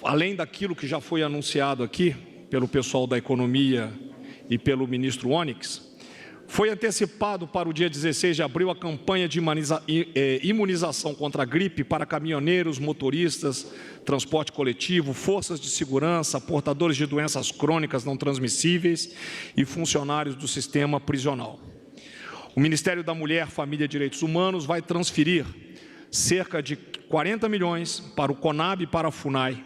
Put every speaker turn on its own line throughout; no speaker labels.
além daquilo que já foi anunciado aqui pelo pessoal da Economia e pelo ministro Onyx, foi antecipado para o dia 16 de abril a campanha de imunização contra a gripe para caminhoneiros, motoristas, transporte coletivo, forças de segurança, portadores de doenças crônicas não transmissíveis e funcionários do sistema prisional. O Ministério da Mulher, Família e Direitos Humanos vai transferir cerca de 40 milhões para o CONAB e para a FUNAI.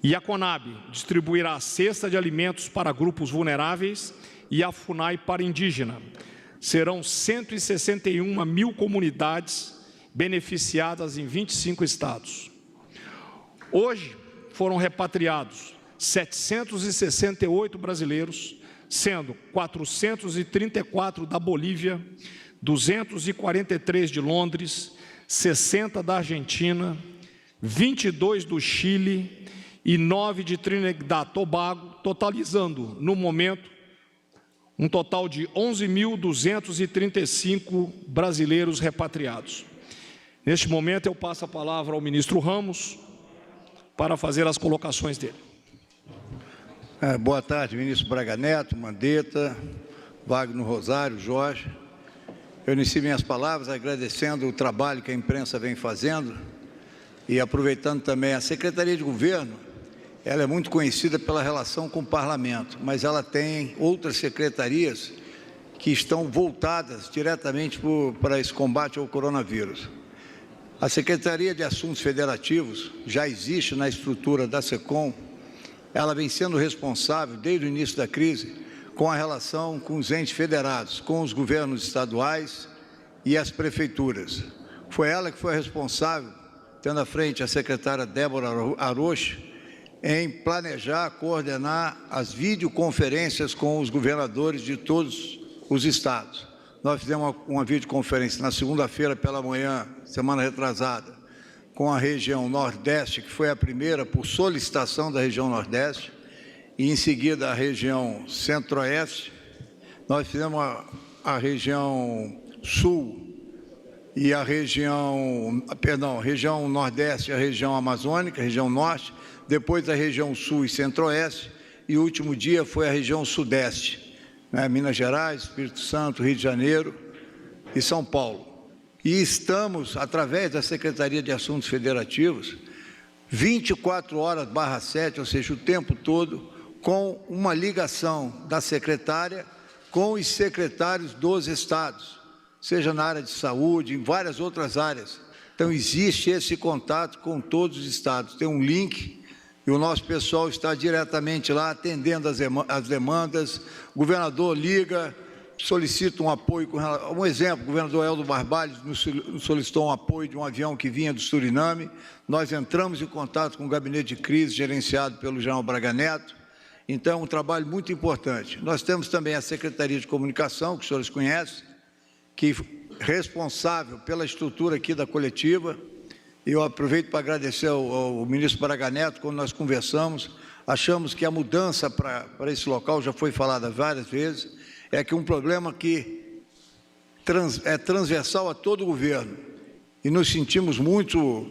E a CONAB distribuirá a cesta de alimentos para grupos vulneráveis e a FUNAI para indígena. Serão 161 mil comunidades beneficiadas em 25 estados. Hoje foram repatriados 768 brasileiros, sendo 434 da Bolívia, 243 de Londres, 60 da Argentina, 22 do Chile e 9 de Trinidad e Tobago, totalizando, no momento, um total de 11.235 brasileiros repatriados. Neste momento, eu passo a palavra ao ministro Ramos para fazer as colocações dele.
Boa tarde, ministro Braga Neto, Mandetta, Wagner Rosário, Jorge. Eu inicio minhas palavras agradecendo o trabalho que a imprensa vem fazendo e aproveitando também a Secretaria de Governo. Ela é muito conhecida pela relação com o Parlamento, mas ela tem outras secretarias que estão voltadas diretamente para esse combate ao coronavírus. A Secretaria de Assuntos Federativos já existe na estrutura da SECOM. Ela vem sendo responsável, desde o início da crise, com a relação com os entes federados, com os governos estaduais e as prefeituras. Foi ela que foi responsável, tendo à frente a secretária Débora Aroche, em planejar, coordenar as videoconferências com os governadores de todos os estados. Nós fizemos uma videoconferência na segunda-feira pela manhã, semana retrasada, com a região Nordeste, que foi a primeira por solicitação da região Nordeste, e em seguida a região Centro-Oeste. Nós fizemos a região Sul e a região Nordeste e a região Amazônica, a região Norte, depois a região Sul e Centro-Oeste, e o último dia foi a região Sudeste, né? Minas Gerais, Espírito Santo, Rio de Janeiro e São Paulo. E estamos, através da Secretaria de Assuntos Federativos, 24/7, ou seja, o tempo todo, com uma ligação da secretária com os secretários dos estados, seja na área de saúde, em várias outras áreas. Então, existe esse contato com todos os estados. Tem um link e o nosso pessoal está diretamente lá atendendo as demandas. O governador liga, solicita um apoio. Um exemplo, o governador Helder Barbalho nos solicitou um apoio de um avião que vinha do Suriname. Nós entramos em contato com o gabinete de crise gerenciado pelo general Braga Neto. Então, é um trabalho muito importante. Nós temos também a Secretaria de Comunicação, que os senhores conhecem, que é responsável pela estrutura aqui da coletiva. Eu aproveito para agradecer ao ministro Braga Neto. Quando nós conversamos, achamos que a mudança para esse local, já foi falada várias vezes, é que um problema que é transversal a todo o governo. E nos sentimos muito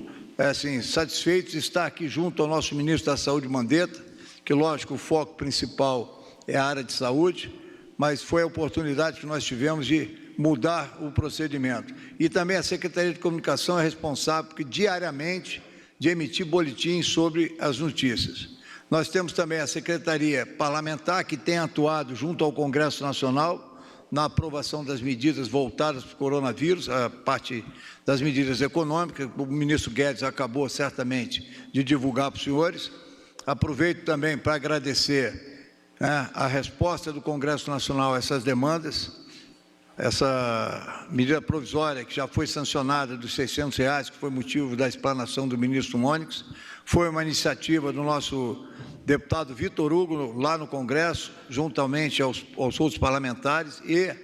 satisfeitos de estar aqui junto ao nosso ministro da Saúde, Mandetta, que, lógico, o foco principal é a área de saúde, mas foi a oportunidade que nós tivemos de mudar o procedimento. E também a Secretaria de Comunicação é responsável diariamente de emitir boletins sobre as notícias. Nós temos também a Secretaria Parlamentar, que tem atuado junto ao Congresso Nacional na aprovação das medidas voltadas para o coronavírus, a parte das medidas econômicas. O ministro Guedes acabou certamente de divulgar para os senhores. Aproveito também para agradecer a resposta do Congresso Nacional a essas demandas. Essa medida provisória que já foi sancionada dos R$600, que foi motivo da explanação do ministro Onyx, foi uma iniciativa do nosso deputado Vitor Hugo, lá no Congresso, juntamente aos outros parlamentares, e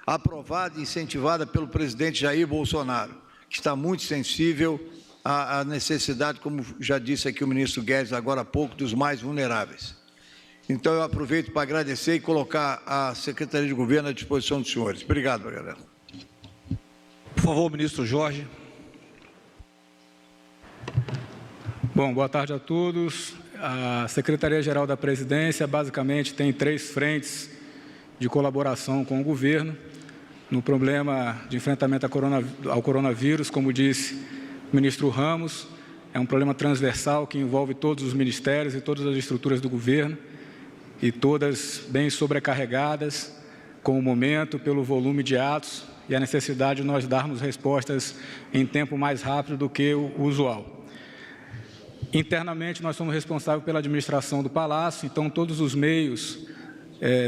aprovada e incentivada pelo presidente Jair Bolsonaro, que está muito sensível à necessidade, como já disse aqui o ministro Guedes agora há pouco, dos mais vulneráveis. Então, eu aproveito para agradecer e colocar a Secretaria de Governo à disposição dos senhores. Obrigado, galera.
Por favor, ministro Jorge.
Bom, boa tarde a todos. A Secretaria-Geral da Presidência basicamente tem 3 frentes de colaboração com o governo no problema de enfrentamento ao coronavírus. Como disse o ministro Ramos, é um problema transversal que envolve todos os ministérios e todas as estruturas do governo, e todas bem sobrecarregadas com o momento, pelo volume de atos e a necessidade de nós darmos respostas em tempo mais rápido do que o usual. Internamente, nós somos responsáveis pela administração do Palácio, então todos os meios,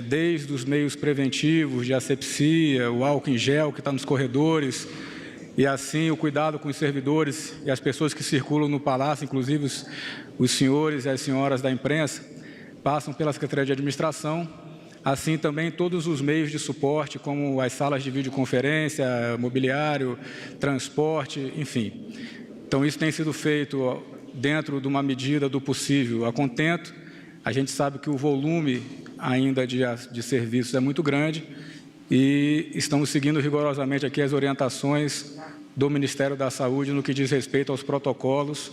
desde os meios preventivos de asepsia, o álcool em gel que está nos corredores, e assim o cuidado com os servidores e as pessoas que circulam no Palácio, inclusive os senhores e as senhoras da imprensa, passam pela Secretaria de Administração, assim também todos os meios de suporte, como as salas de videoconferência, mobiliário, transporte, enfim. Então, isso tem sido feito dentro de uma medida do possível a contento. A gente sabe que o volume ainda de serviços é muito grande e estamos seguindo rigorosamente aqui as orientações do Ministério da Saúde no que diz respeito aos protocolos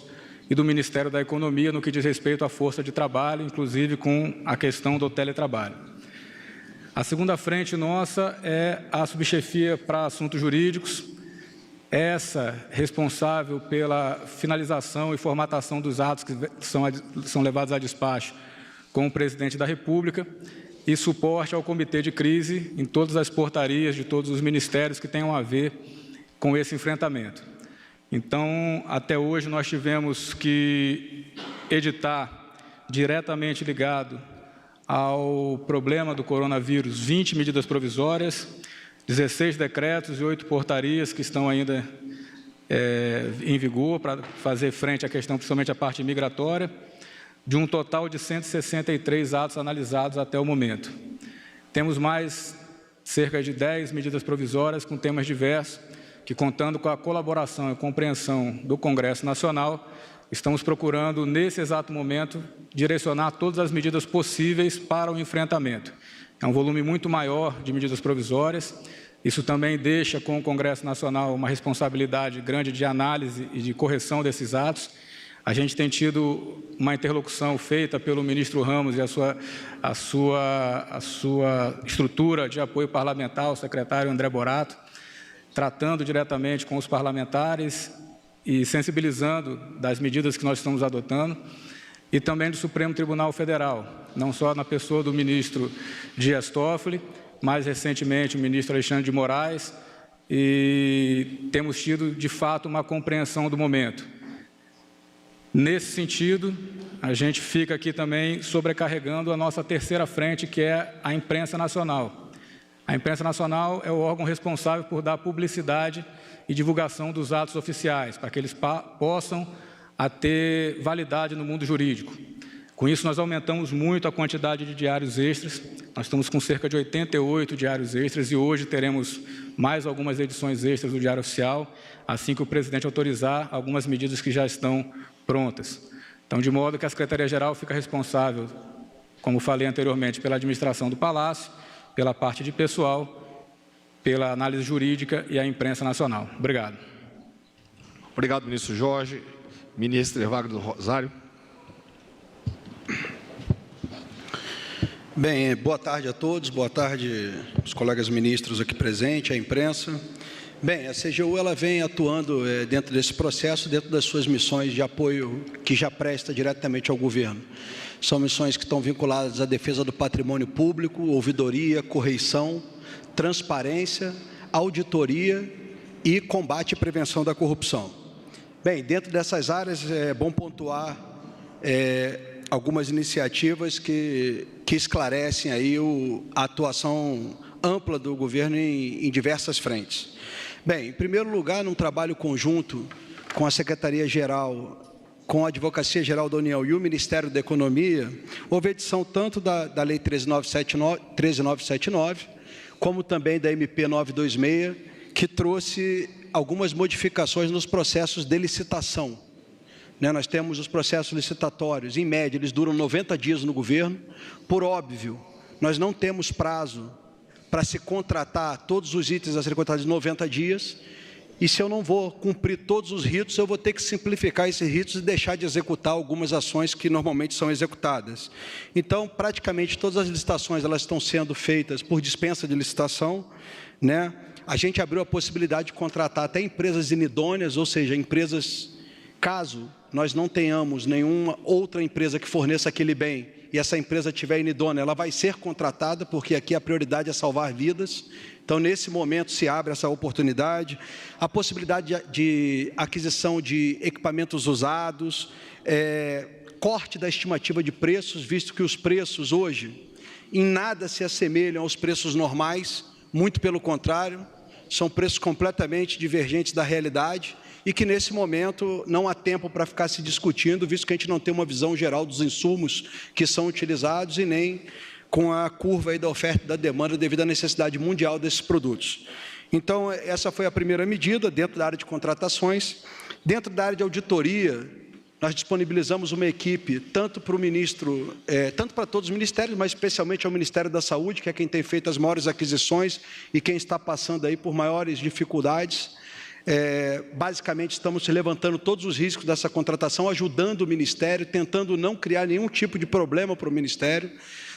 e do Ministério da Economia no que diz respeito à força de trabalho, inclusive com a questão do teletrabalho. A segunda frente nossa é a subchefia para assuntos jurídicos, essa responsável pela finalização e formatação dos atos que são levados a despacho com o presidente da República e suporte ao comitê de crise em todas as portarias de todos os ministérios que tenham a ver com esse enfrentamento. Então, até hoje, nós tivemos que editar, diretamente ligado ao problema do coronavírus, 20 medidas provisórias, 16 decretos e 8 portarias que estão ainda em vigor para fazer frente à questão, principalmente a parte migratória, de um total de 163 atos analisados até o momento. Temos mais cerca de 10 medidas provisórias com temas diversos, que, contando com a colaboração e compreensão do Congresso Nacional, estamos procurando, nesse exato momento, direcionar todas as medidas possíveis para o enfrentamento. É um volume muito maior de medidas provisórias. Isso também deixa com o Congresso Nacional uma responsabilidade grande de análise e de correção desses atos. A gente tem tido uma interlocução feita pelo ministro Ramos e a sua estrutura de apoio parlamentar, o secretário André Borato, tratando diretamente com os parlamentares e sensibilizando das medidas que nós estamos adotando, e também do Supremo Tribunal Federal, não só na pessoa do ministro Dias Toffoli, mais recentemente o ministro Alexandre de Moraes, e temos tido, de fato, uma compreensão do momento. Nesse sentido, a gente fica aqui também sobrecarregando a nossa terceira frente, que é a imprensa nacional. A imprensa nacional é o órgão responsável por dar publicidade e divulgação dos atos oficiais, para que eles possam ter validade no mundo jurídico. Com isso, nós aumentamos muito a quantidade de diários extras. Nós estamos com cerca de 88 diários extras e hoje teremos mais algumas edições extras do Diário Oficial, assim que o presidente autorizar algumas medidas que já estão prontas. Então, de modo que a Secretaria-Geral fica responsável, como falei anteriormente, pela administração do Palácio, pela parte de pessoal, pela análise jurídica e a imprensa nacional. Obrigado.
Obrigado, ministro Jorge. Ministro Evagrio do Rosário.
Bem, boa tarde a todos, boa tarde aos colegas ministros aqui presentes, à imprensa. Bem, a CGU ela vem atuando dentro desse processo, dentro das suas missões de apoio que já presta diretamente ao governo. São missões que estão vinculadas à defesa do patrimônio público, ouvidoria, correição, transparência, auditoria e combate e prevenção da corrupção. Bem, dentro dessas áreas é bom pontuar algumas iniciativas que esclarecem aí a atuação ampla do governo em diversas frentes. Bem, em primeiro lugar, num trabalho conjunto com a Secretaria-Geral, com a Advocacia-Geral da União e o Ministério da Economia, houve edição tanto da Lei 13.979, como também da MP 926, que trouxe algumas modificações nos processos de licitação. Nós temos os processos licitatórios, em média, eles duram 90 dias no governo. Por óbvio, nós não temos prazo para se contratar todos os itens a serem contratados em 90 dias, e se eu não vou cumprir todos os ritos, eu vou ter que simplificar esses ritos e deixar de executar algumas ações que normalmente são executadas. Então, praticamente todas as licitações elas estão sendo feitas por dispensa de licitação, né? A gente abriu a possibilidade de contratar até empresas inidôneas, ou seja, empresas, caso nós não tenhamos nenhuma outra empresa que forneça aquele bem, e essa empresa estiver inidônea, ela vai ser contratada, porque aqui a prioridade é salvar vidas. Então, nesse momento, se abre essa oportunidade. A possibilidade de aquisição de equipamentos usados, corte da estimativa de preços, visto que os preços hoje em nada se assemelham aos preços normais, muito pelo contrário, são preços completamente divergentes da realidade, e que, nesse momento, não há tempo para ficar se discutindo, visto que a gente não tem uma visão geral dos insumos que são utilizados e nem com a curva aí da oferta e da demanda devido à necessidade mundial desses produtos. Então, essa foi a primeira medida dentro da área de contratações. Dentro da área de auditoria, nós disponibilizamos uma equipe, tanto para o ministro, tanto para todos os ministérios, mas especialmente ao Ministério da Saúde, que é quem tem feito as maiores aquisições e quem está passando aí por maiores dificuldades. Basicamente, estamos levantando todos os riscos dessa contratação, ajudando o Ministério, tentando não criar nenhum tipo de problema para o Ministério,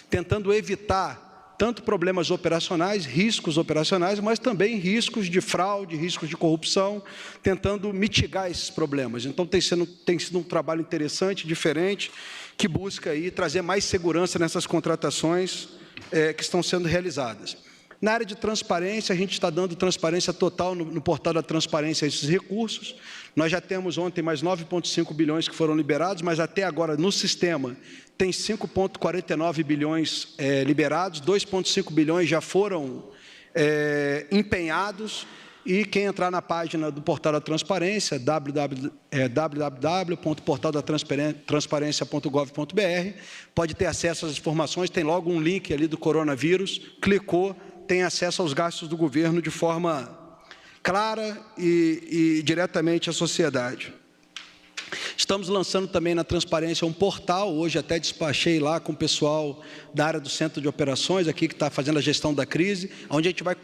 tentando evitar tanto problemas operacionais, riscos operacionais, mas também riscos de fraude, riscos de corrupção, tentando mitigar esses problemas. Então, tem sido um trabalho interessante, diferente, que busca aí trazer mais segurança nessas contratações que estão sendo realizadas. Na área de transparência, a gente está dando transparência total no portal da transparência a esses recursos. Nós já temos ontem mais 9,5 bilhões que foram liberados, mas até agora no sistema tem 5,49 bilhões liberados, 2,5 bilhões já foram empenhados, e quem entrar na página do portal da transparência, www.portaldatransparencia.gov.br, pode ter acesso às informações, tem logo um link ali do coronavírus, clicou, tem acesso aos gastos do governo de forma clara e diretamente à sociedade. Estamos lançando também na transparência um portal, hoje até despachei lá com o pessoal da área do Centro de Operações, aqui que está fazendo a gestão da crise, onde a gente vai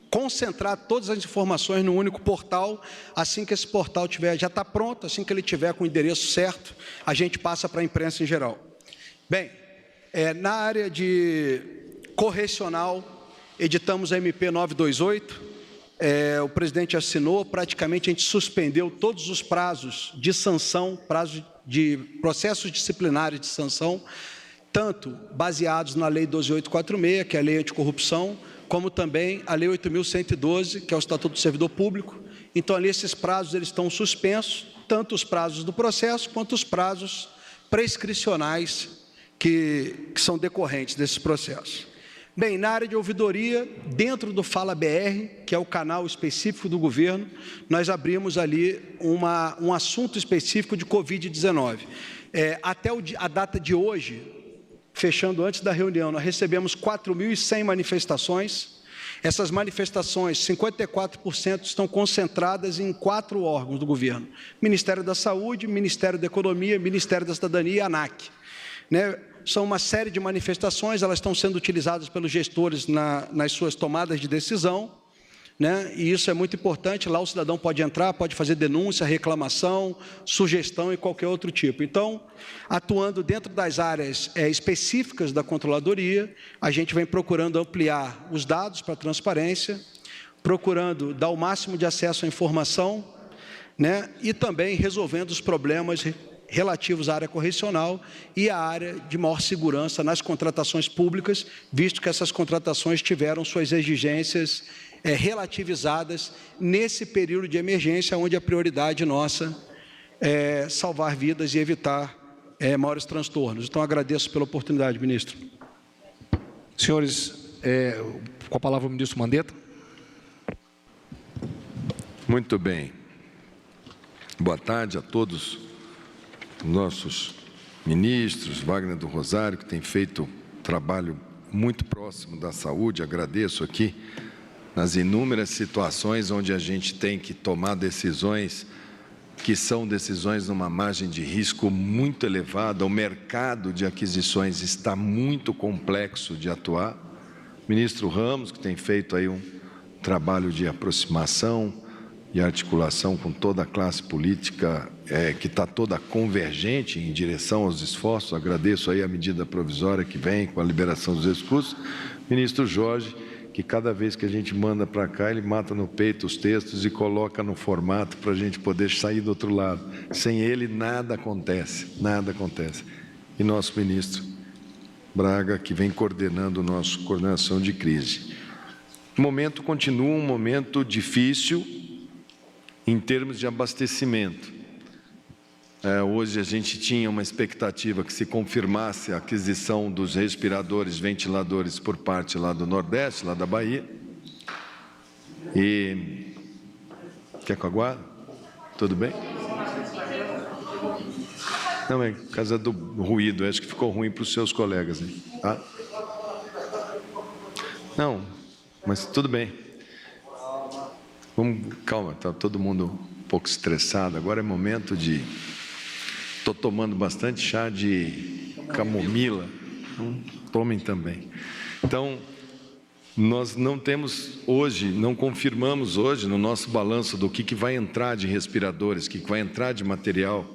concentrar todas as informações no único portal. Assim que esse portal já está pronto, assim que ele tiver com o endereço certo, a gente passa para a imprensa em geral. Bem, na área de correcional, editamos a MP 928, o presidente assinou, praticamente a gente suspendeu todos os prazos de sanção, prazos de processos disciplinares de sanção, tanto baseados na Lei 12.846, que é a Lei Anticorrupção, como também a Lei 8.112, que é o Estatuto do Servidor Público. Então, ali esses prazos eles estão suspensos, tanto os prazos do processo, quanto os prazos prescricionais que são decorrentes desses processos. Bem, na área de ouvidoria, dentro do Fala BR, que é o canal específico do governo, nós abrimos ali um assunto específico de Covid-19. Até a data de hoje, fechando antes da reunião, nós recebemos 4.100 manifestações. Essas manifestações, 54% estão concentradas em 4 órgãos do governo: Ministério da Saúde, Ministério da Economia, Ministério da Cidadania e ANAC. São uma série de manifestações, elas estão sendo utilizadas pelos gestores nas suas tomadas de decisão, e isso é muito importante. Lá o cidadão pode entrar, pode fazer denúncia, reclamação, sugestão e qualquer outro tipo. Então, atuando dentro das áreas específicas da controladoria, a gente vem procurando ampliar os dados para a transparência, procurando dar o máximo de acesso à informação, e também resolvendo os problemas relativos à área correcional e à área de maior segurança nas contratações públicas, visto que essas contratações tiveram suas exigências relativizadas nesse período de emergência, onde a prioridade nossa é salvar vidas e evitar maiores transtornos. Então, agradeço pela oportunidade, ministro.
Senhores, com a palavra o ministro Mandetta.
Muito bem. Boa tarde a todos nossos ministros, Wagner do Rosário, que tem feito trabalho muito próximo da saúde. Agradeço aqui nas inúmeras situações onde a gente tem que tomar decisões que são decisões numa margem de risco muito elevada. O mercado de aquisições está muito complexo de atuar. O ministro Ramos, que tem feito aí um trabalho de aproximação, e articulação com toda a classe política que está toda convergente em direção aos esforços. Agradeço aí a medida provisória que vem com a liberação dos recursos. Ministro Jorge, que cada vez que a gente manda para cá, ele mata no peito os textos e coloca no formato para a gente poder sair do outro lado. Sem ele, nada acontece, nada acontece. E nosso ministro Braga, que vem coordenando a nossa coordenação de crise. O momento continua um momento difícil em termos de abastecimento. Hoje a gente tinha uma expectativa que se confirmasse a aquisição dos respiradores, ventiladores por parte lá do Nordeste, lá da Bahia. E... Quer que eu aguarde? Tudo bem? Não, é por causa do ruído, acho que ficou ruim para os seus colegas. Hein? Ah? Não, mas tudo bem. Vamos, calma, está todo mundo um pouco estressado. Agora é momento de... Estou tomando bastante chá de camomila. Tomem também. Então, nós não temos hoje, não confirmamos hoje no nosso balanço do que vai entrar de respiradores, o que vai entrar de material.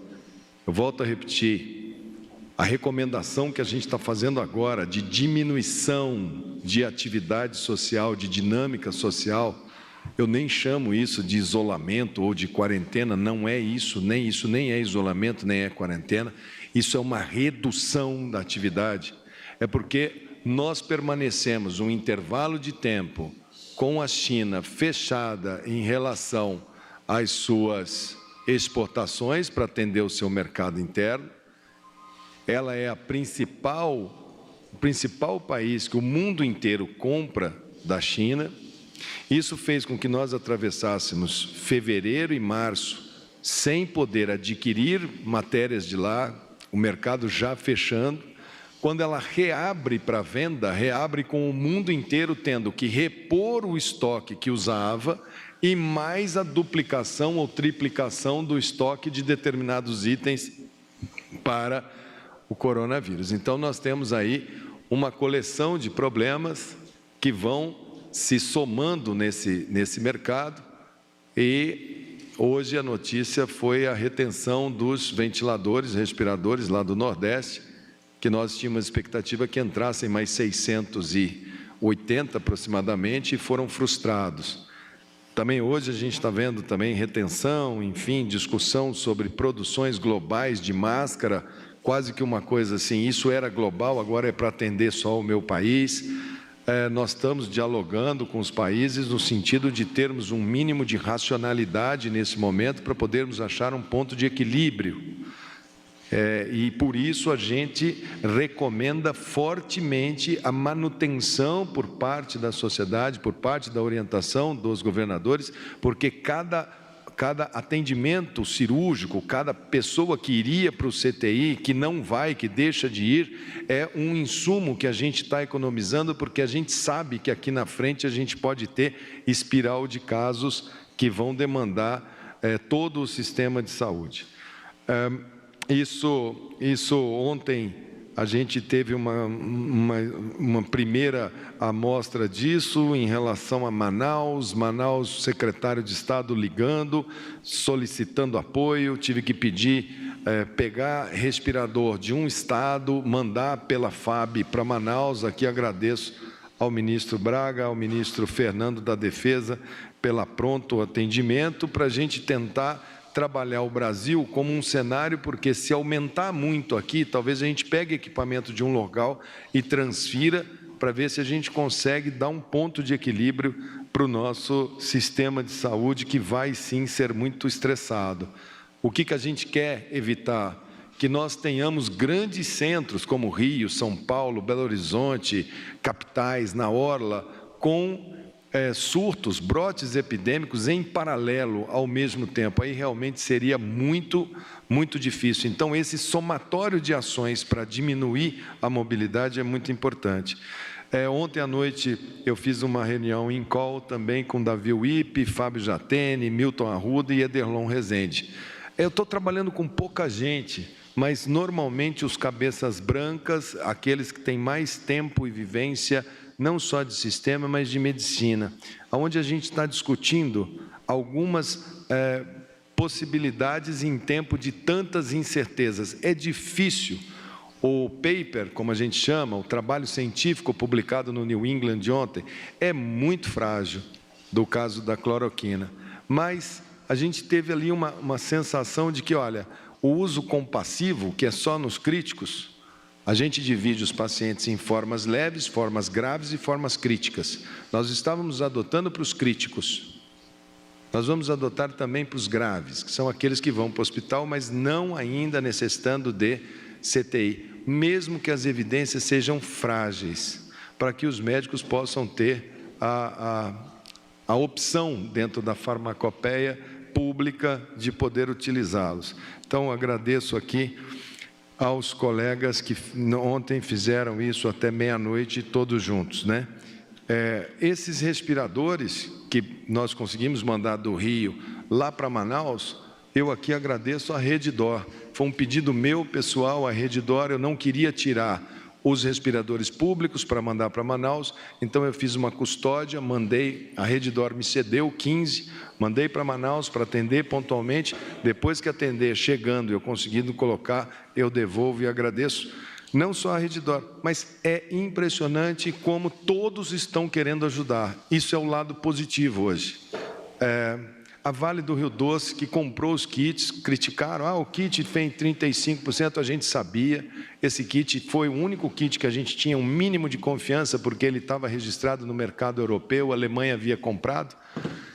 Eu volto a repetir, a recomendação que a gente está fazendo agora de diminuição de atividade social, de dinâmica social, eu nem chamo isso de isolamento ou de quarentena, não é isso nem é isolamento, nem é quarentena, isso é uma redução da atividade. É porque nós permanecemos um intervalo de tempo com a China fechada em relação às suas exportações para atender o seu mercado interno. Ela é o principal país que o mundo inteiro compra da China. Isso fez com que nós atravessássemos fevereiro e março sem poder adquirir matérias de lá, o mercado já fechando. Quando ela reabre para venda, reabre com o mundo inteiro tendo que repor o estoque que usava e mais a duplicação ou triplicação do estoque de determinados itens para o coronavírus. Então, nós temos aí uma coleção de problemas que vão se somando nesse mercado, e hoje a notícia foi a retenção dos ventiladores, respiradores lá do Nordeste, que nós tínhamos expectativa que entrassem mais 680 aproximadamente e foram frustrados. Também hoje a gente está vendo também retenção, enfim, discussão sobre produções globais de máscara, quase que uma coisa assim, isso era global, agora é para atender só o meu país. Nós estamos dialogando com os países no sentido de termos um mínimo de racionalidade nesse momento para podermos achar um ponto de equilíbrio. E por isso a gente recomenda fortemente a manutenção por parte da sociedade, por parte da orientação dos governadores, porque cada atendimento cirúrgico, cada pessoa que iria para o CTI, que não vai, que deixa de ir, é um insumo que a gente está economizando, porque a gente sabe que aqui na frente a gente pode ter espiral de casos que vão demandar todo o sistema de saúde. Isso ontem a gente teve uma primeira amostra disso em relação a Manaus, o secretário de Estado ligando, solicitando apoio, tive que pedir, pegar respirador de um estado, mandar pela FAB para Manaus. Aqui agradeço ao ministro Braga, ao ministro Fernando da Defesa, pela pronto atendimento, para a gente tentar trabalhar o Brasil como um cenário, porque se aumentar muito aqui, talvez a gente pegue equipamento de um local e transfira para ver se a gente consegue dar um ponto de equilíbrio para o nosso sistema de saúde, que vai sim ser muito estressado. O que a gente quer evitar? Que nós tenhamos grandes centros como Rio, São Paulo, Belo Horizonte, capitais, na orla, com surtos, brotes epidêmicos em paralelo ao mesmo tempo. Aí realmente seria muito difícil. Então, esse somatório de ações para diminuir a mobilidade é muito importante. Ontem à noite eu fiz uma reunião em call também com Davi Wippe, Fábio Jatene, Milton Arruda e Ederlon Rezende. Eu estou trabalhando com pouca gente, mas normalmente os cabeças brancas, aqueles que têm mais tempo e vivência não só de sistema, mas de medicina, onde a gente está discutindo algumas possibilidades em tempo de tantas incertezas. É difícil. O paper, como a gente chama, o trabalho científico publicado no New England de ontem, é muito frágil do caso da cloroquina. Mas a gente teve ali uma sensação de que, olha, o uso compassivo, que é só nos críticos, a gente divide os pacientes em formas leves, formas graves e formas críticas. Nós estávamos adotando para os críticos. Nós vamos adotar também para os graves, que são aqueles que vão para o hospital, mas não ainda necessitando de CTI, mesmo que as evidências sejam frágeis, para que os médicos possam ter a opção dentro da farmacopeia pública de poder utilizá-los. Então, agradeço aqui aos colegas que ontem fizeram isso até meia-noite, todos juntos, né? Esses respiradores que nós conseguimos mandar do Rio lá para Manaus, eu aqui agradeço à Redditor. Foi um pedido meu, pessoal, à Redditor, eu não queria tirar os respiradores públicos para mandar para Manaus, então eu fiz uma custódia, mandei, a Redditor me cedeu 15, mandei para Manaus para atender pontualmente, depois que atender, chegando, eu conseguindo colocar, eu devolvo e agradeço, não só a Redditor, mas é impressionante como todos estão querendo ajudar, isso é o lado positivo hoje. A Vale do Rio Doce, que comprou os kits, criticaram, o kit tem 35%, a gente sabia, esse kit foi o único kit que a gente tinha um mínimo de confiança, porque ele estava registrado no mercado europeu, a Alemanha havia comprado,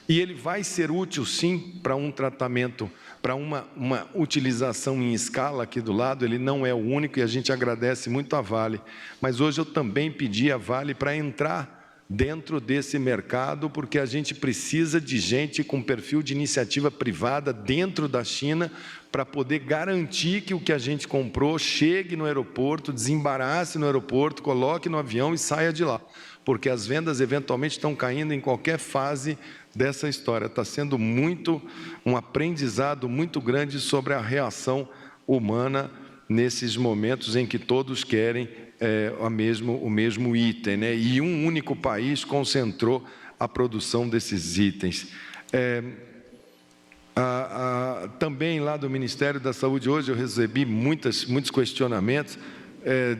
e ele vai ser útil sim para um tratamento, para uma utilização em escala aqui do lado, ele não é o único e a gente agradece muito a Vale, mas hoje eu também pedi a Vale para entrar dentro desse mercado, porque a gente precisa de gente com perfil de iniciativa privada dentro da China para poder garantir que o que a gente comprou chegue no aeroporto, desembarace no aeroporto, coloque no avião e saia de lá, porque as vendas eventualmente estão caindo em qualquer fase dessa história. Está sendo um aprendizado muito grande sobre a reação humana nesses momentos em que todos querem o mesmo item, né? E um único país concentrou a produção desses itens. Também lá do Ministério da Saúde, hoje eu recebi muitos questionamentos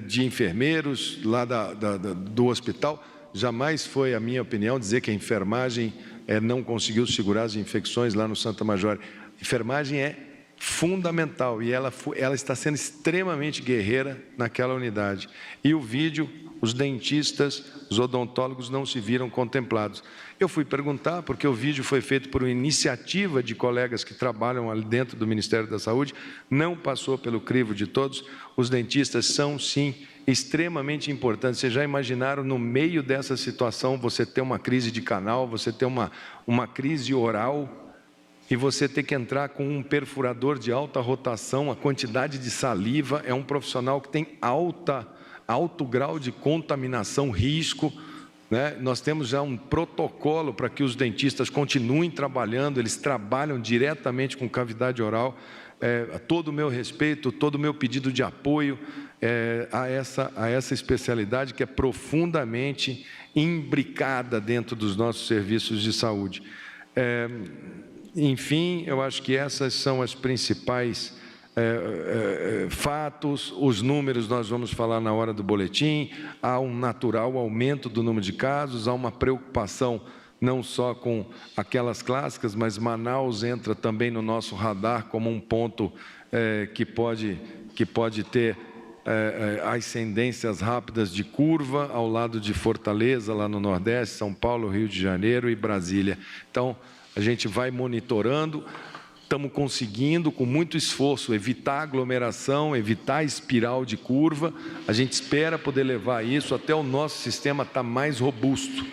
de enfermeiros lá do hospital. Jamais foi a minha opinião dizer que a enfermagem não conseguiu segurar as infecções lá no Santa Major. A enfermagem é fundamental e ela está sendo extremamente guerreira naquela unidade. E o vídeo, os dentistas, os odontólogos não se viram contemplados. Eu fui perguntar, porque o vídeo foi feito por uma iniciativa de colegas que trabalham ali dentro do Ministério da Saúde, não passou pelo crivo de todos. Os dentistas são, sim, extremamente importantes. Vocês já imaginaram, no meio dessa situação, você ter uma crise de canal, você ter uma crise oral, e você ter que entrar com um perfurador de alta rotação, a quantidade de saliva, é um profissional que tem alto grau de contaminação, risco, né? Nós temos já um protocolo para que os dentistas continuem trabalhando, eles trabalham diretamente com cavidade oral, todo o meu respeito, todo o meu pedido de apoio a essa especialidade que é profundamente imbricada dentro dos nossos serviços de saúde. Enfim, eu acho que essas são as principais fatos. Os números nós vamos falar na hora do boletim. Há um natural aumento do número de casos, há uma preocupação não só com aquelas clássicas, mas Manaus entra também no nosso radar como um ponto que pode ter ascendências rápidas de curva, ao lado de Fortaleza, lá no Nordeste, São Paulo, Rio de Janeiro e Brasília. Então, a gente vai monitorando, estamos conseguindo, com muito esforço, evitar aglomeração, evitar a espiral de curva. A gente espera poder levar isso até o nosso sistema estar mais robusto.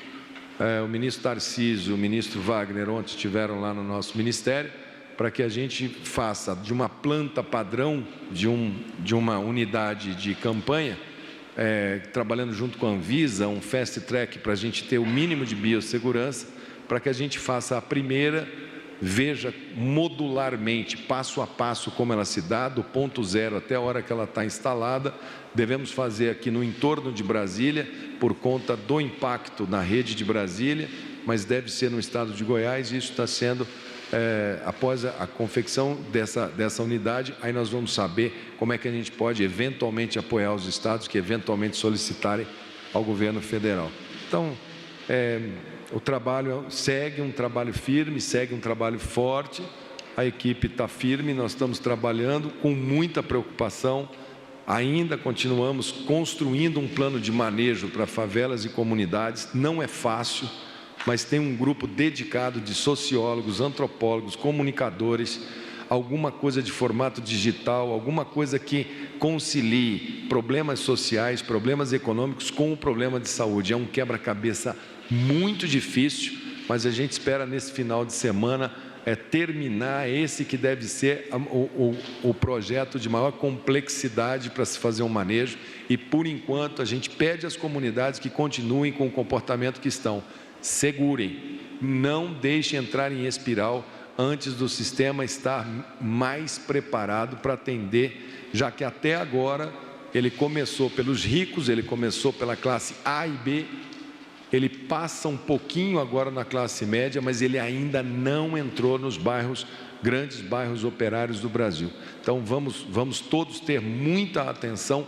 O ministro Tarcísio, o ministro Wagner, ontem estiveram lá no nosso ministério, para que a gente faça de uma planta padrão, de uma unidade de campanha, trabalhando junto com a Anvisa, um fast track para a gente ter o mínimo de biossegurança, para que a gente faça a primeira veja modularmente, passo a passo, como ela se dá, do ponto zero até a hora que ela está instalada. Devemos fazer aqui no entorno de Brasília, por conta do impacto na rede de Brasília, mas deve ser no estado de Goiás, e isso está sendo, após a confecção dessa unidade, aí nós vamos saber como é que a gente pode eventualmente apoiar os estados que eventualmente solicitarem ao governo federal. Então, o trabalho segue um trabalho firme, segue um trabalho forte, a equipe está firme, nós estamos trabalhando com muita preocupação, ainda continuamos construindo um plano de manejo para favelas e comunidades, não é fácil, mas tem um grupo dedicado de sociólogos, antropólogos, comunicadores, alguma coisa de formato digital, alguma coisa que concilie problemas sociais, problemas econômicos com o problema de saúde. É um quebra-cabeça muito difícil, mas a gente espera nesse final de semana terminar esse que deve ser o projeto de maior complexidade para se fazer um manejo, e por enquanto a gente pede às comunidades que continuem com o comportamento que estão. Segurem, não deixem entrar em espiral antes do sistema estar mais preparado para atender, já que até agora ele começou pelos ricos, ele começou pela classe A e B, ele passa um pouquinho agora na classe média, mas ele ainda não entrou nos bairros, grandes bairros operários do Brasil. Então vamos todos ter muita atenção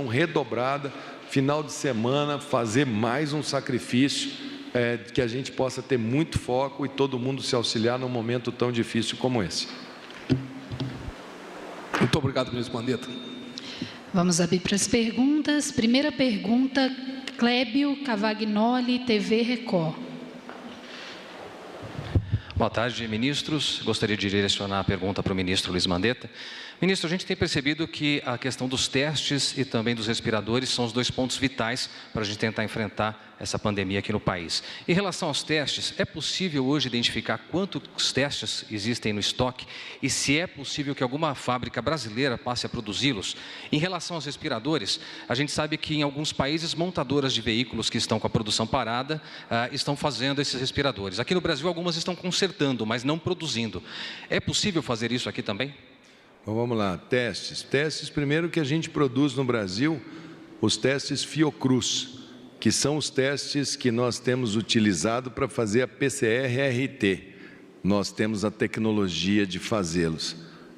redobrada, final de semana, fazer mais um sacrifício, que a gente possa ter muito foco e todo mundo se auxiliar num momento tão difícil como esse.
Muito obrigado, ministro Mandetta.
Vamos abrir para as perguntas. Primeira pergunta, Clébio Cavagnoli, TV Record.
Boa tarde, ministros. Gostaria de direcionar a pergunta para o ministro Luiz Mandetta. Ministro, a gente tem percebido que a questão dos testes e também dos respiradores são os dois pontos vitais para a gente tentar enfrentar essa pandemia aqui no país. Em relação aos testes, é possível hoje identificar quantos testes existem no estoque e se é possível que alguma fábrica brasileira passe a produzi-los? Em relação aos respiradores, a gente sabe que em alguns países montadoras de veículos que estão com a produção parada estão fazendo esses respiradores. Aqui no Brasil algumas estão consertando, mas não produzindo. É possível fazer isso aqui também?
Então, vamos lá, testes. Primeiro que a gente produz no Brasil, os testes Fiocruz, que são os testes que nós temos utilizado para fazer a PCR-RT. Nós temos a tecnologia de fazê-los.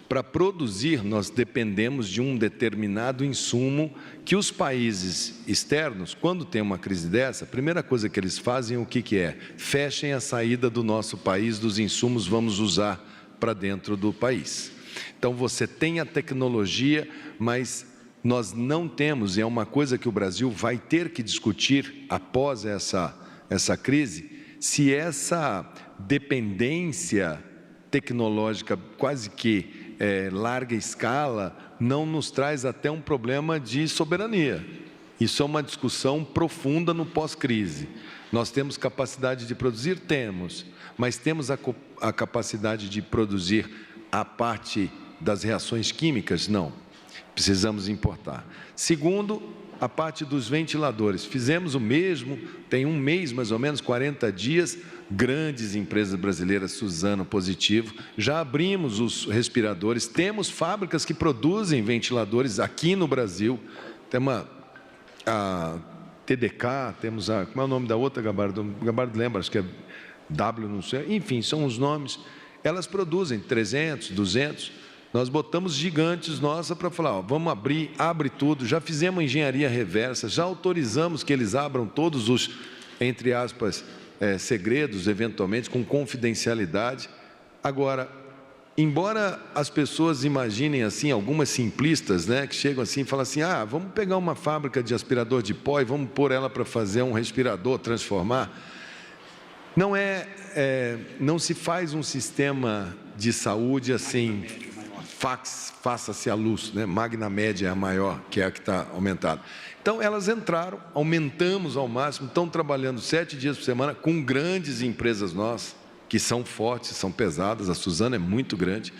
Para produzir, nós dependemos de um determinado insumo que os países externos, quando tem uma crise dessa, a primeira coisa que eles fazem, o que é? Fechem a saída do nosso país, dos insumos, vamos usar para dentro do país. Então, você tem a tecnologia, mas nós não temos, e é uma coisa que o Brasil vai ter que discutir após essa crise, se essa dependência tecnológica quase que larga escala não nos traz até um problema de soberania. Isso é uma discussão profunda no pós-crise. Nós temos capacidade de produzir? Temos, mas temos a capacidade de produzir a parte das reações químicas? Não, precisamos importar. Segundo, a parte dos ventiladores. Fizemos o mesmo, tem um mês mais ou menos, 40 dias, grandes empresas brasileiras, Suzano, Positivo, já abrimos os respiradores, temos fábricas que produzem ventiladores aqui no Brasil, temos a TDK, temos a, como é o nome da outra, Gabardo lembra, acho que é W, não sei, enfim, são os nomes. Elas produzem 300, 200, nós botamos gigantes nossa para falar, ó, vamos abrir, abre tudo, já fizemos engenharia reversa, já autorizamos que eles abram todos os, entre aspas, segredos, eventualmente, com confidencialidade. Agora, embora as pessoas imaginem assim, algumas simplistas, né, que chegam assim e falam assim, vamos pegar uma fábrica de aspirador de pó e vamos pôr ela para fazer um respirador, transformar. Não se faz um sistema de saúde assim, faça-se a luz, né? Magna média é a maior, que é a que está aumentada. Então, elas entraram, aumentamos ao máximo, estão trabalhando 7 dias por semana com grandes empresas nossas, que são fortes, são pesadas, a Suzano é muito grande,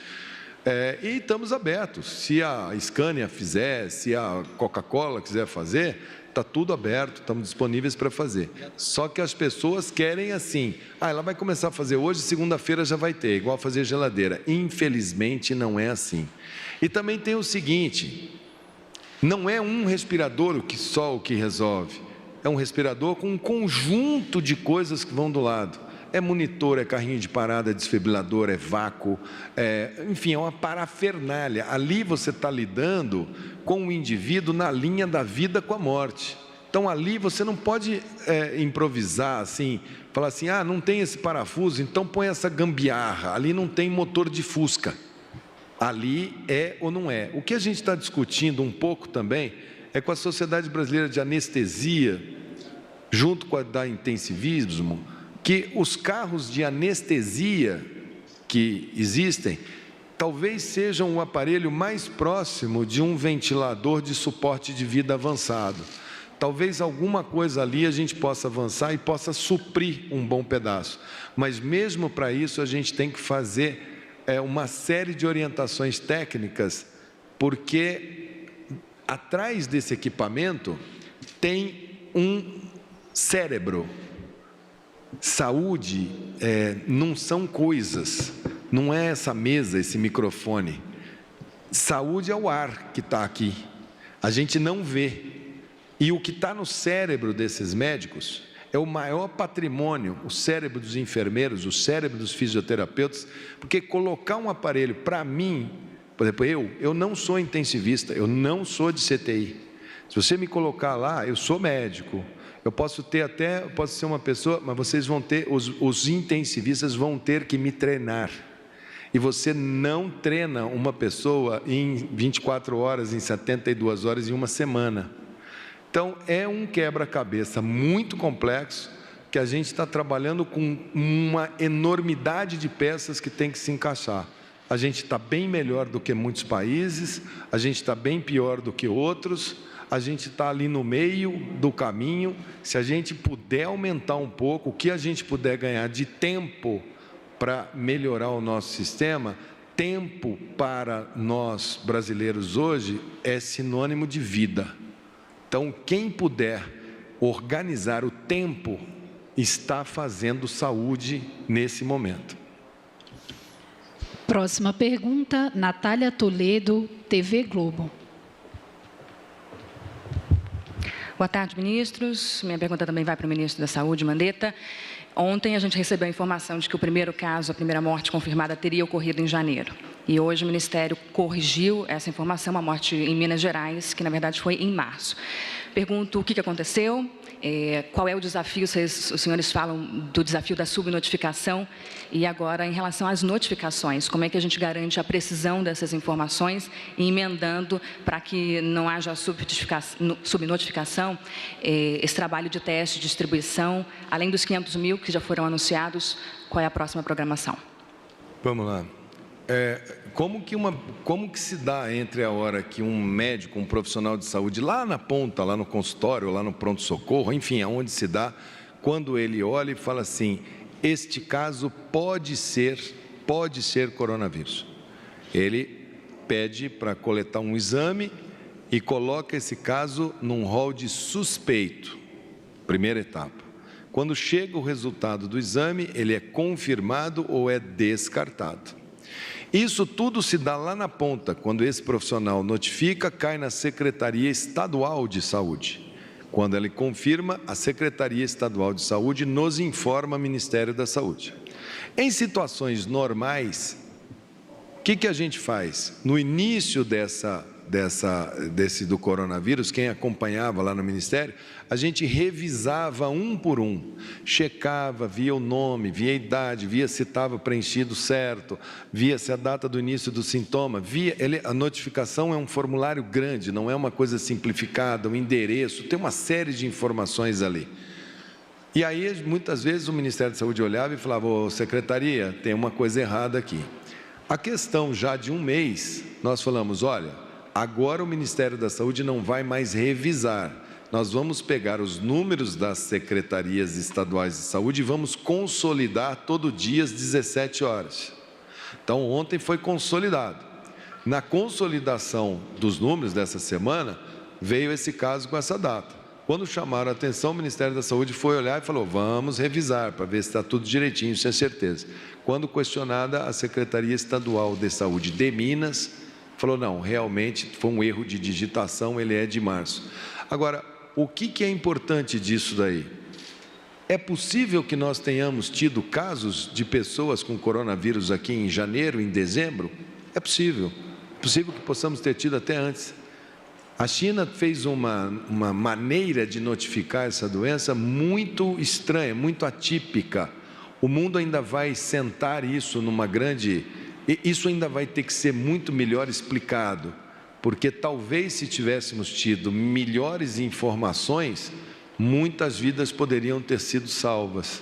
e estamos abertos. Se a Scania fizer, se a Coca-Cola quiser fazer, está tudo aberto, estamos disponíveis para fazer. Só que as pessoas querem assim, ela vai começar a fazer hoje, segunda-feira já vai ter, igual fazer geladeira. Infelizmente não é assim. E também tem o seguinte, não é um respirador o que resolve, é um respirador com um conjunto de coisas que vão do lado. É monitor, é carrinho de parada, é desfibrilador, é vácuo, enfim, é uma parafernália. Ali você está lidando com o indivíduo na linha da vida com a morte. Então ali você não pode improvisar assim, falar assim, não tem esse parafuso, então põe essa gambiarra, ali não tem motor de Fusca. Ali é ou não é. O que a gente está discutindo um pouco também é com a Sociedade Brasileira de Anestesia, junto com a da intensivismo, que os carros de anestesia que existem, talvez sejam o aparelho mais próximo de um ventilador de suporte de vida avançado. Talvez alguma coisa ali a gente possa avançar e possa suprir um bom pedaço. Mas mesmo para isso a gente tem que fazer uma série de orientações técnicas, porque atrás desse equipamento tem um cérebro. Saúde não são coisas, não é essa mesa, esse microfone. Saúde é o ar que está aqui, a gente não vê. E o que está no cérebro desses médicos é o maior patrimônio, o cérebro dos enfermeiros, o cérebro dos fisioterapeutas, porque colocar um aparelho, para mim, por exemplo, eu não sou intensivista, eu não sou de CTI. Se você me colocar lá, eu sou médico. Eu posso ser uma pessoa, mas vocês vão ter, os intensivistas vão ter que me treinar. E você não treina uma pessoa em 24 horas, em 72 horas, em uma semana. Então, é um quebra-cabeça muito complexo, que a gente está trabalhando com uma enormidade de peças que tem que se encaixar. A gente está bem melhor do que muitos países, a gente está bem pior do que outros, a gente está ali no meio do caminho. Se a gente puder aumentar um pouco, o que a gente puder ganhar de tempo para melhorar o nosso sistema, tempo para nós brasileiros hoje é sinônimo de vida. Então, quem puder organizar o tempo, está fazendo saúde nesse momento.
Próxima pergunta, Natália Toledo, TV Globo.
Boa tarde, ministros. Minha pergunta também vai para o ministro da Saúde, Mandetta. Ontem a gente recebeu a informação de que o primeiro caso, a primeira morte confirmada, teria ocorrido em janeiro. E hoje o Ministério corrigiu essa informação, uma morte em Minas Gerais, que na verdade foi em março. Pergunto o que aconteceu, qual é o desafio, os senhores falam do desafio da subnotificação, e agora em relação às notificações, como é que a gente garante a precisão dessas informações, e emendando para que não haja subnotificação, esse trabalho de teste, de distribuição, além dos 500 mil que já foram anunciados, qual é a próxima programação?
Vamos lá. Como que se dá entre a hora que um médico, um profissional de saúde, lá na ponta, lá no consultório, lá no pronto-socorro, enfim, aonde se dá, quando ele olha e fala assim, este caso pode ser coronavírus. Ele pede para coletar um exame e coloca esse caso num rol de suspeito, primeira etapa. Quando chega o resultado do exame, ele é confirmado ou é descartado. Isso tudo se dá lá na ponta, quando esse profissional notifica, cai na Secretaria Estadual de Saúde. Quando ele confirma, a Secretaria Estadual de Saúde nos informa ao Ministério da Saúde. Em situações normais, o que a gente faz? No início do coronavírus, quem acompanhava lá no Ministério, a gente revisava um por um, checava, via o nome, via a idade, via se estava preenchido certo, via se a data do início do sintoma, a notificação é um formulário grande, não é uma coisa simplificada, um endereço, tem uma série de informações ali. E aí, muitas vezes, o Ministério da Saúde olhava e falava, secretaria, tem uma coisa errada aqui. A questão já de um mês, nós falamos, olha, agora o Ministério da Saúde não vai mais revisar. Nós vamos pegar os números das secretarias estaduais de saúde e vamos consolidar todo dia às 17 horas. Então, ontem foi consolidado. Na consolidação dos números dessa semana, veio esse caso com essa data. Quando chamaram a atenção, o Ministério da Saúde foi olhar e falou, vamos revisar para ver se está tudo direitinho, sem certeza. Quando questionada, a Secretaria Estadual de Saúde de Minas falou, não, realmente foi um erro de digitação, ele é de março. Agora, o que é importante disso daí? É possível que nós tenhamos tido casos de pessoas com coronavírus aqui em janeiro, em dezembro? É possível. É possível que possamos ter tido até antes. A China fez uma maneira de notificar essa doença muito estranha, muito atípica. O mundo ainda vai sentar isso numa grande... Isso ainda vai ter que ser muito melhor explicado, porque talvez se tivéssemos tido melhores informações, muitas vidas poderiam ter sido salvas.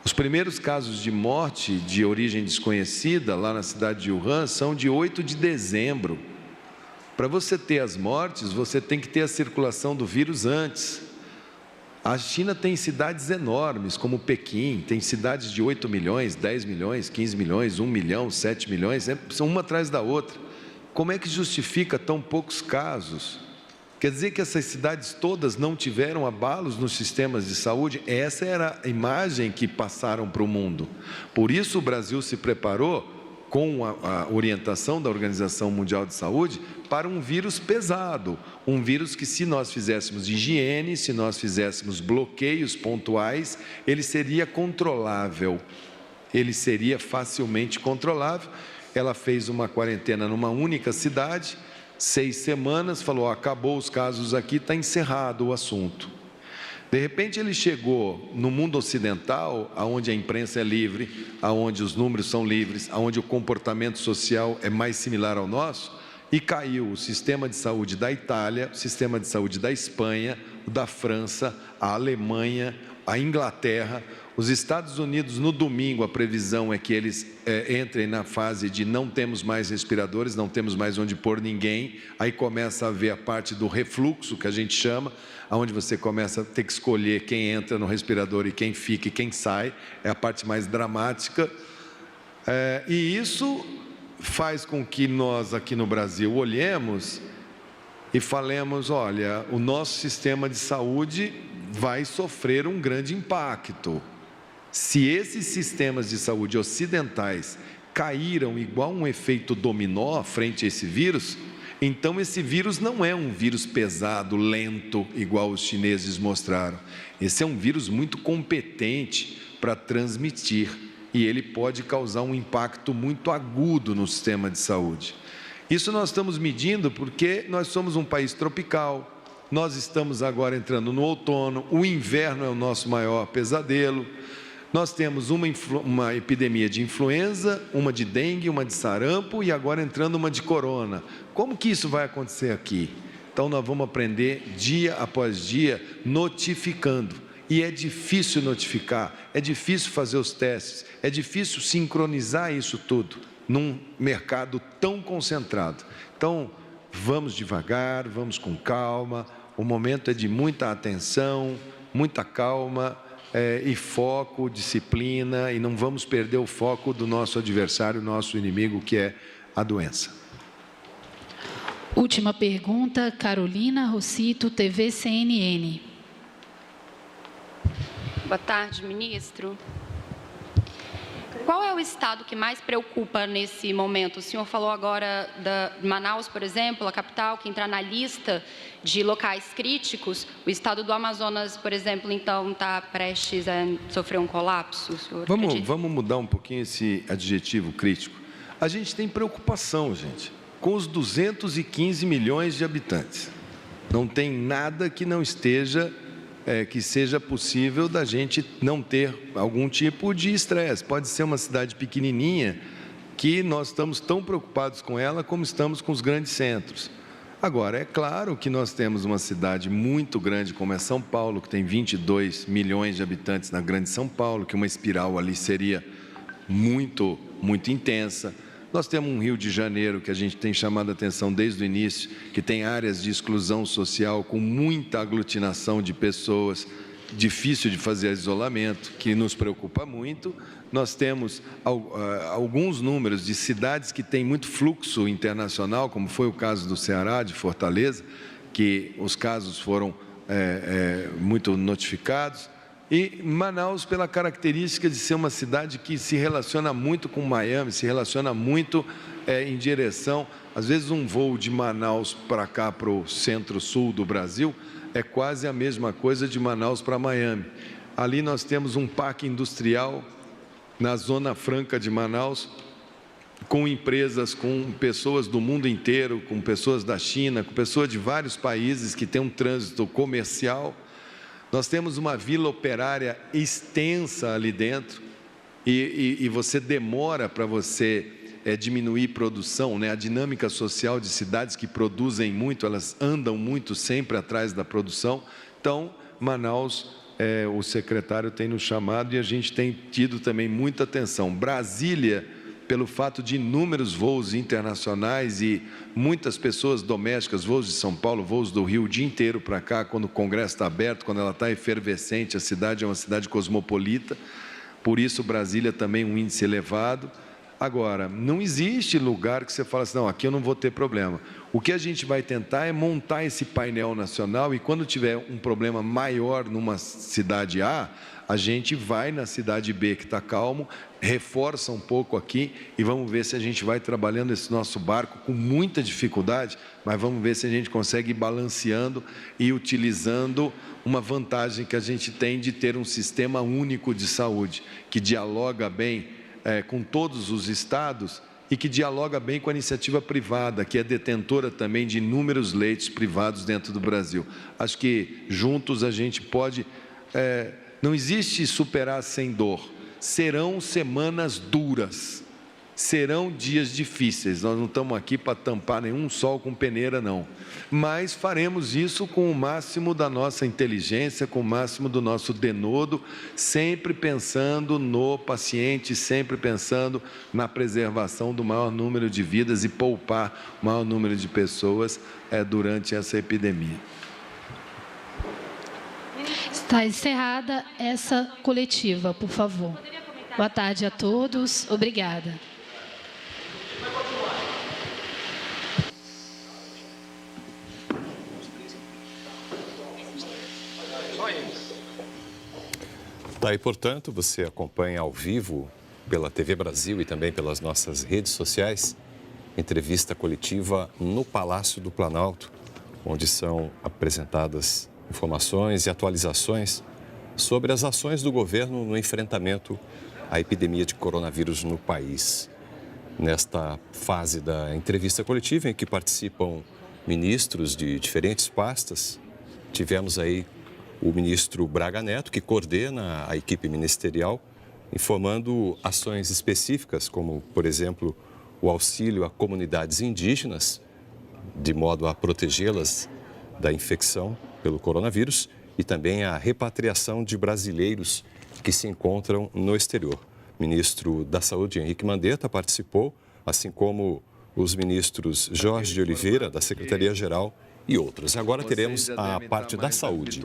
Os primeiros casos de morte de origem desconhecida lá na cidade de Wuhan são de 8 de dezembro. Para você ter as mortes, você tem que ter a circulação do vírus antes. A China tem cidades enormes, como Pequim, tem cidades de 8 milhões, 10 milhões, 15 milhões, 1 milhão, 7 milhões, são uma atrás da outra. Como é que justifica tão poucos casos? Quer dizer que essas cidades todas não tiveram abalos nos sistemas de saúde? Essa era a imagem que passaram para o mundo. Por isso o Brasil se preparou, com a orientação da Organização Mundial de Saúde, para um vírus pesado, um vírus que, se nós fizéssemos higiene, se nós fizéssemos bloqueios pontuais, ele seria controlável, ele seria facilmente controlável. Ela fez uma quarentena numa única cidade, 6 semanas, falou, acabou os casos aqui, está encerrado o assunto. De repente ele chegou no mundo ocidental, onde a imprensa é livre, onde os números são livres, onde o comportamento social é mais similar ao nosso, e caiu o sistema de saúde da Itália, o sistema de saúde da Espanha, o da França, a Alemanha, a Inglaterra, os Estados Unidos. No domingo a previsão é que eles entrem na fase de não temos mais respiradores, não temos mais onde pôr ninguém, aí começa a haver a parte do refluxo, que a gente chama, onde você começa a ter que escolher quem entra no respirador e quem fica e quem sai, é a parte mais dramática, e isso faz com que nós aqui no Brasil olhemos e falemos, olha, o nosso sistema de saúde vai sofrer um grande impacto. Se esses sistemas de saúde ocidentais caíram igual um efeito dominó frente a esse vírus, então esse vírus não é um vírus pesado, lento, igual os chineses mostraram. Esse é um vírus muito competente para transmitir e ele pode causar um impacto muito agudo no sistema de saúde. Isso nós estamos medindo porque nós somos um país tropical, nós estamos agora entrando no outono, o inverno é o nosso maior pesadelo. Nós temos uma epidemia de influenza, uma de dengue, uma de sarampo e agora entrando uma de corona. Como que isso vai acontecer aqui? Então nós vamos aprender dia após dia notificando. E é difícil notificar, é difícil fazer os testes, é difícil sincronizar isso tudo num mercado tão concentrado. Então vamos devagar, vamos com calma, o momento é de muita atenção, muita calma, e foco, disciplina, e não vamos perder o foco do nosso adversário, nosso inimigo, que é a doença.
Última pergunta, Carolina Rossito, TV CNN.
Boa tarde, ministro. Qual é o estado que mais preocupa nesse momento? O senhor falou agora de Manaus, por exemplo, a capital, que entra na lista de locais críticos. O estado do Amazonas, por exemplo, então, está prestes a sofrer um colapso?
Vamos mudar um pouquinho esse adjetivo crítico. A gente tem preocupação, gente, com os 215 milhões de habitantes. Não tem nada que não esteja... que seja possível da gente não ter algum tipo de estresse. Pode ser uma cidade pequenininha que nós estamos tão preocupados com ela como estamos com os grandes centros. Agora, é claro que nós temos uma cidade muito grande como é São Paulo, que tem 22 milhões de habitantes na grande São Paulo, que uma espiral ali seria muito intensa. Nós temos um Rio de Janeiro que a gente tem chamado a atenção desde o início, que tem áreas de exclusão social com muita aglutinação de pessoas, difícil de fazer isolamento, que nos preocupa muito. Nós temos alguns números de cidades que têm muito fluxo internacional, como foi o caso do Ceará, de Fortaleza, que os casos foram muito notificados. E Manaus, pela característica de ser uma cidade que se relaciona muito com Miami, se relaciona muito em direção, às vezes um voo de Manaus para cá, para o centro-sul do Brasil, é quase a mesma coisa de Manaus para Miami. Ali nós temos um parque industrial na Zona Franca de Manaus, com empresas, com pessoas do mundo inteiro, com pessoas da China, com pessoas de vários países que têm um trânsito comercial. Nós temos uma vila operária extensa ali dentro e você demora para você diminuir produção, né? A dinâmica social de cidades que produzem muito, elas andam muito sempre atrás da produção. Então, Manaus, o secretário tem nos chamado e a gente tem tido também muita atenção. Brasília, pelo fato de inúmeros voos internacionais e muitas pessoas domésticas, voos de São Paulo, voos do Rio, o dia inteiro para cá, quando o Congresso está aberto, quando ela está efervescente, a cidade é uma cidade cosmopolita, por isso Brasília também um índice elevado. Agora, não existe lugar que você fala assim, não, aqui eu não vou ter problema. O que a gente vai tentar é montar esse painel nacional e quando tiver um problema maior numa cidade A, a gente vai na cidade B que está calmo, reforça um pouco aqui e vamos ver se a gente vai trabalhando esse nosso barco com muita dificuldade, mas vamos ver se a gente consegue ir balanceando e utilizando uma vantagem que a gente tem de ter um sistema único de saúde, que dialoga bem com todos os estados e que dialoga bem com a iniciativa privada, que é detentora também de inúmeros leitos privados dentro do Brasil. Acho que juntos a gente pode... não existe superar sem dor. Serão semanas duras, serão dias difíceis. Nós não estamos aqui para tampar nenhum sol com peneira, não. Mas faremos isso com o máximo da nossa inteligência, com o máximo do nosso denodo, sempre pensando no paciente, sempre pensando na preservação do maior número de vidas e poupar o maior número de pessoas durante essa epidemia.
Está encerrada essa coletiva, por favor. Boa tarde a todos. Obrigada.
Daí, portanto, você acompanha ao vivo pela TV Brasil e também pelas nossas redes sociais, entrevista coletiva no Palácio do Planalto, onde são apresentadas informações e atualizações sobre as ações do governo no enfrentamento à epidemia de coronavírus no país. Nesta fase da entrevista coletiva, em que participam ministros de diferentes pastas, tivemos aí o ministro Braga Neto, que coordena a equipe ministerial, informando ações específicas, como, por exemplo, o auxílio a comunidades indígenas, de modo a protegê-las da infecção pelo coronavírus, e também a repatriação de brasileiros que se encontram no exterior. O ministro da Saúde, Henrique Mandetta, participou, assim como os ministros Jorge de Oliveira, da Secretaria-Geral, e outros. Agora teremos a parte da saúde.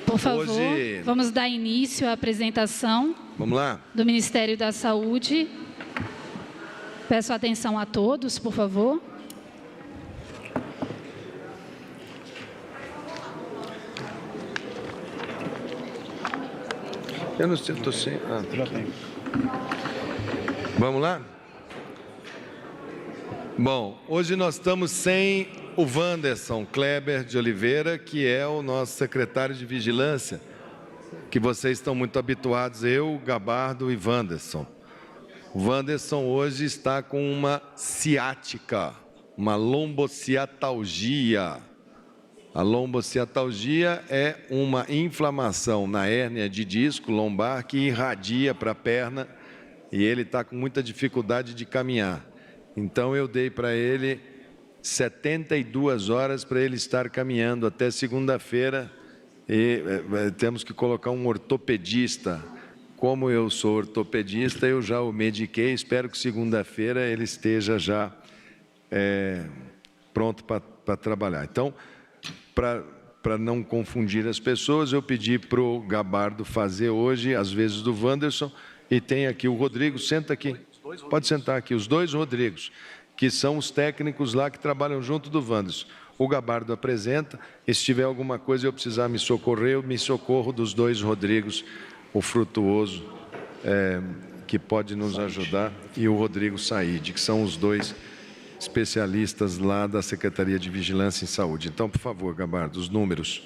Por favor, vamos dar início à apresentação do Ministério da Saúde. Peço atenção a todos, por favor.
Eu não sei, estou sem... Vamos lá? Bom, hoje nós estamos sem o Wanderson Kleber de Oliveira, que é o nosso secretário de Vigilância, que vocês estão muito habituados, eu, Gabardo e Wanderson. O Wanderson hoje está com uma ciática, uma lombociatalgia. A lombociatalgia é uma inflamação na hérnia de disco lombar que irradia para a perna e ele está com muita dificuldade de caminhar. Então, eu dei para ele 72 horas para ele estar caminhando até segunda-feira e temos que colocar um ortopedista. Como eu sou ortopedista, eu já o mediquei, espero que segunda-feira ele esteja já pronto para trabalhar. Então, para não confundir as pessoas, eu pedi para o Gabardo fazer hoje, às vezes do Wanderson, e tem aqui o Rodrigo, senta aqui, pode sentar aqui, os dois Rodrigos. que são os técnicos lá que trabalham junto do Wanderson. O Gabardo apresenta, e se tiver alguma coisa eu precisar me socorrer, eu me socorro dos dois Rodrigos, o Frutuoso, que pode nos ajudar, e o Rodrigo Said, que são os dois especialistas lá da Secretaria de Vigilância em Saúde. Então, por favor, Gabardo, os números.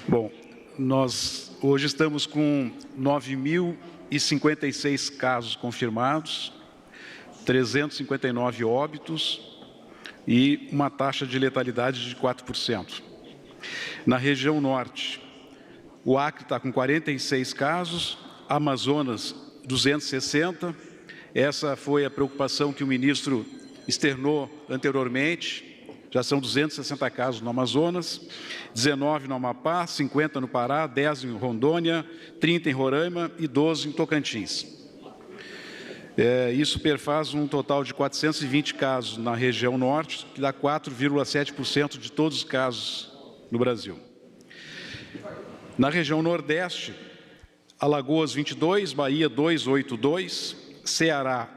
Bom, nós hoje estamos com 9.056 casos confirmados, 359 óbitos e uma taxa de letalidade de 4%. Na região norte, o Acre está com 46 casos, Amazonas 260. Essa foi a preocupação que o ministro externou anteriormente. Já são 260 casos no Amazonas, 19 no Amapá, 50 no Pará, 10 em Rondônia, 30 em Roraima e 12 em Tocantins. Isso perfaz um total de 420 casos na região norte, que dá 4,7% de todos os casos no Brasil. Na região nordeste, Alagoas 22, Bahia 282, Ceará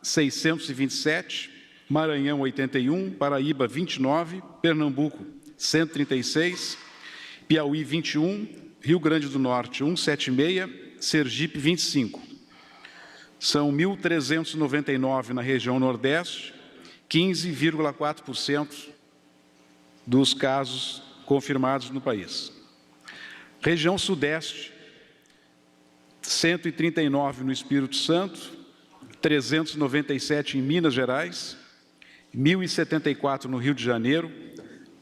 627, Maranhão 81, Paraíba 29, Pernambuco 136, Piauí 21, Rio Grande do Norte 176, Sergipe 25. São 1.399 na região Nordeste, 15,4% dos casos confirmados no país. Região Sudeste, 139 no Espírito Santo, 397 em Minas Gerais, 1.074 no Rio de Janeiro,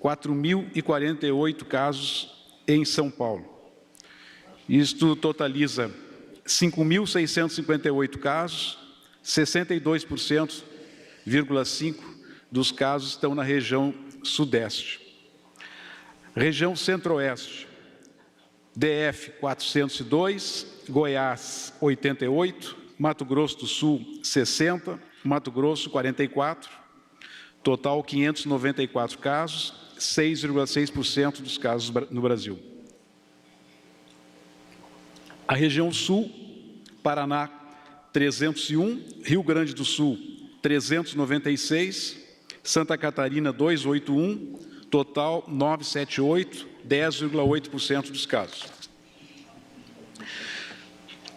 4.048 casos em São Paulo. Isto totaliza 5.658 casos, 62,5% dos casos estão na região Sudeste. Região Centro-Oeste, DF 402, Goiás 88, Mato Grosso do Sul 60, Mato Grosso 44, total 594 casos, 6,6% dos casos no Brasil. A região Sul, Paraná 301, Rio Grande do Sul 396, Santa Catarina 281, total 978, 10,8% dos casos.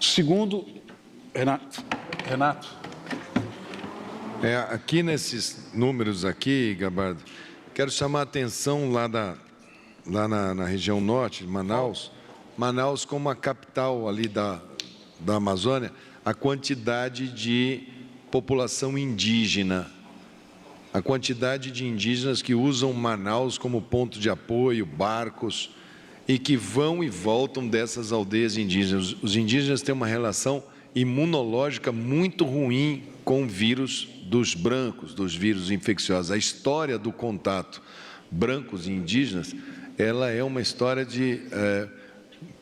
Segundo, Renato.
Aqui nesses números aqui, Gabardo, quero chamar a atenção lá na região norte, de Manaus, Manaus como a capital ali da Amazônia, a quantidade de população indígena, a quantidade de indígenas que usam Manaus como ponto de apoio, barcos, e que vão e voltam dessas aldeias indígenas. Os indígenas têm uma relação imunológica muito ruim com o vírus dos brancos, dos vírus infecciosos. A história do contato brancos e indígenas, ela é uma história de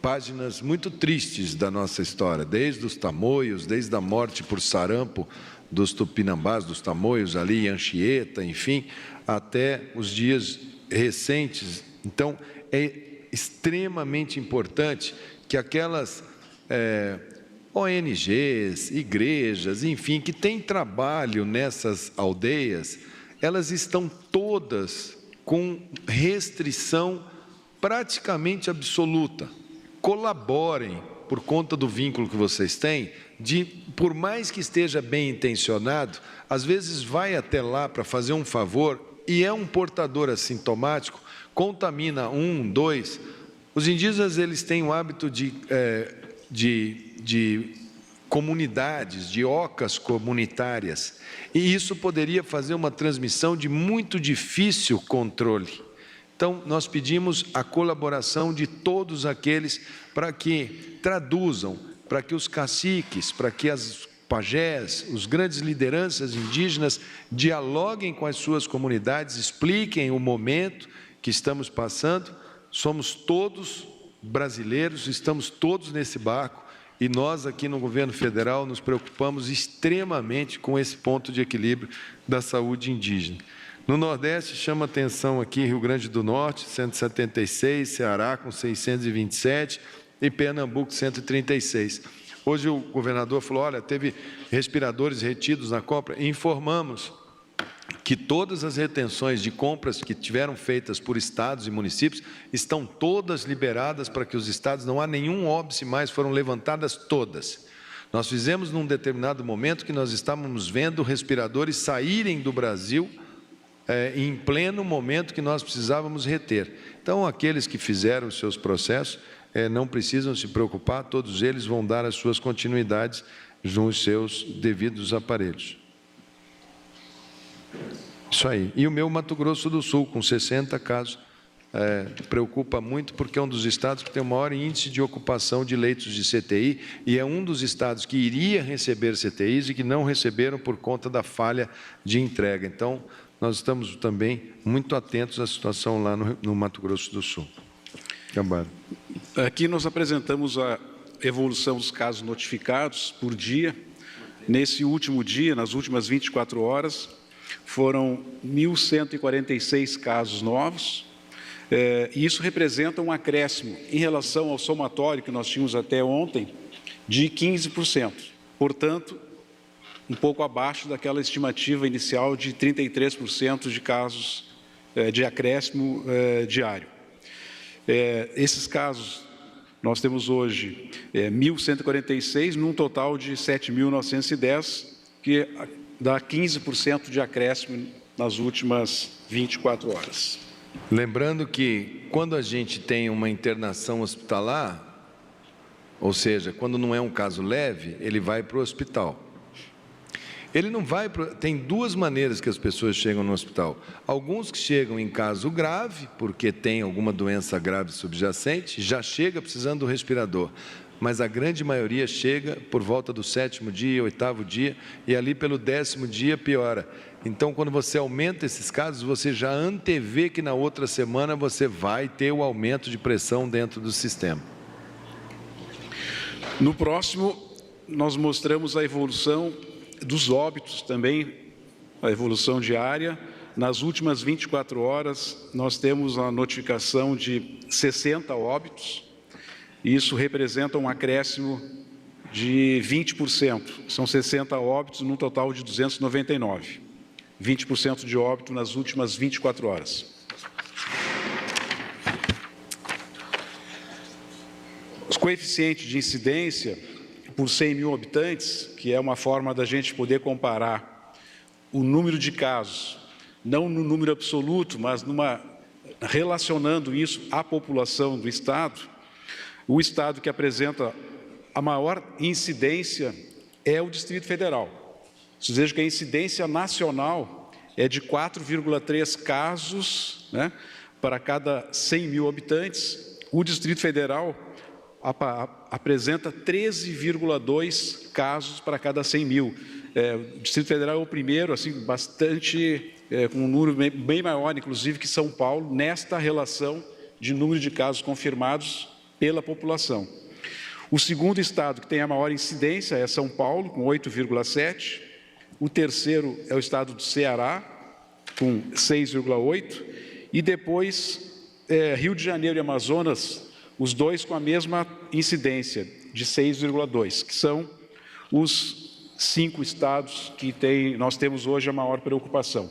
páginas muito tristes da nossa história, desde os tamoios, desde a morte por sarampo dos tupinambás, dos tamoios ali em Anchieta, enfim, até os dias recentes. Então, é extremamente importante que aquelas ONGs, igrejas, enfim, que têm trabalho nessas aldeias, elas estão todas com restrição praticamente absoluta. Colaborem, por conta do vínculo que vocês têm, por mais que esteja bem intencionado, às vezes vai até lá para fazer um favor e é um portador assintomático, contamina 1, 2. Os indígenas, eles têm o hábito de comunidades, de ocas comunitárias, e isso poderia fazer uma transmissão de muito difícil controle. Então, nós pedimos a colaboração de todos aqueles para que traduzam, para que os caciques, para que as pajés, os grandes lideranças indígenas dialoguem com as suas comunidades, expliquem o momento que estamos passando. Somos todos brasileiros, estamos todos nesse barco e nós aqui no governo federal nos preocupamos extremamente com esse ponto de equilíbrio da saúde indígena. No Nordeste, chama atenção aqui Rio Grande do Norte, 176, Ceará com 627 e Pernambuco, 136. Hoje o governador falou, olha, teve respiradores retidos na compra. Informamos que todas as retenções de compras que tiveram feitas por estados e municípios estão todas liberadas para que os estados, não há nenhum óbice mais, foram levantadas todas. Nós fizemos num determinado momento que nós estávamos vendo respiradores saírem do Brasil em pleno momento que nós precisávamos reter. Então, aqueles que fizeram os seus processos não precisam se preocupar, todos eles vão dar as suas continuidades nos seus devidos aparelhos. Isso aí. E o meu Mato Grosso do Sul, com 60 casos, preocupa muito porque é um dos estados que tem o maior índice de ocupação de leitos de CTI e é um dos estados que iria receber CTIs e que não receberam por conta da falha de entrega. Então, nós estamos também muito atentos à situação lá no Mato Grosso do Sul. Gambaro.
Aqui nós apresentamos a evolução dos casos notificados por dia. Nesse último dia, nas últimas 24 horas, foram 1.146 casos novos, e isso representa um acréscimo em relação ao somatório que nós tínhamos até ontem, de 15%. Portanto, um pouco abaixo daquela estimativa inicial de 33% de casos de acréscimo diário. Esses casos, nós temos hoje 1.146, num total de 7.910, que dá 15% de acréscimo nas últimas 24 horas.
Lembrando que quando a gente tem uma internação hospitalar, ou seja, quando não é um caso leve, ele vai para o hospital. Ele não vai para... Tem duas maneiras que as pessoas chegam no hospital. Alguns que chegam em caso grave, porque tem alguma doença grave subjacente, já chega precisando do respirador. Mas a grande maioria chega por volta do 7º dia, 8º dia, e ali pelo 10º dia piora. Então, quando você aumenta esses casos, você já antevê que na outra semana você vai ter o aumento de pressão dentro do sistema.
No próximo, nós mostramos a evolução dos óbitos também, a evolução diária. Nas últimas 24 horas, nós temos a notificação de 60 óbitos. Isso representa um acréscimo de 20%. São 60 óbitos num total de 299. 20% de óbito nas últimas 24 horas. Os coeficientes de incidência por 100 mil habitantes, que é uma forma da gente poder comparar o número de casos, não no número absoluto, mas relacionando isso à população do Estado. O Estado que apresenta a maior incidência é o Distrito Federal. Vocês vejam que a incidência nacional é de 4,3 casos, né, para cada 100 mil habitantes. O Distrito Federal apresenta 13,2 casos para cada 100 mil. O Distrito Federal é o primeiro, assim, bastante, com um número bem maior, inclusive, que São Paulo, nesta relação de número de casos confirmados pela população. O segundo estado que tem a maior incidência é São Paulo, com 8,7. O terceiro é o estado do Ceará, com 6,8. E depois, Rio de Janeiro e Amazonas, os dois com a mesma incidência, de 6,2, que são os 5 estados que nós temos hoje a maior preocupação.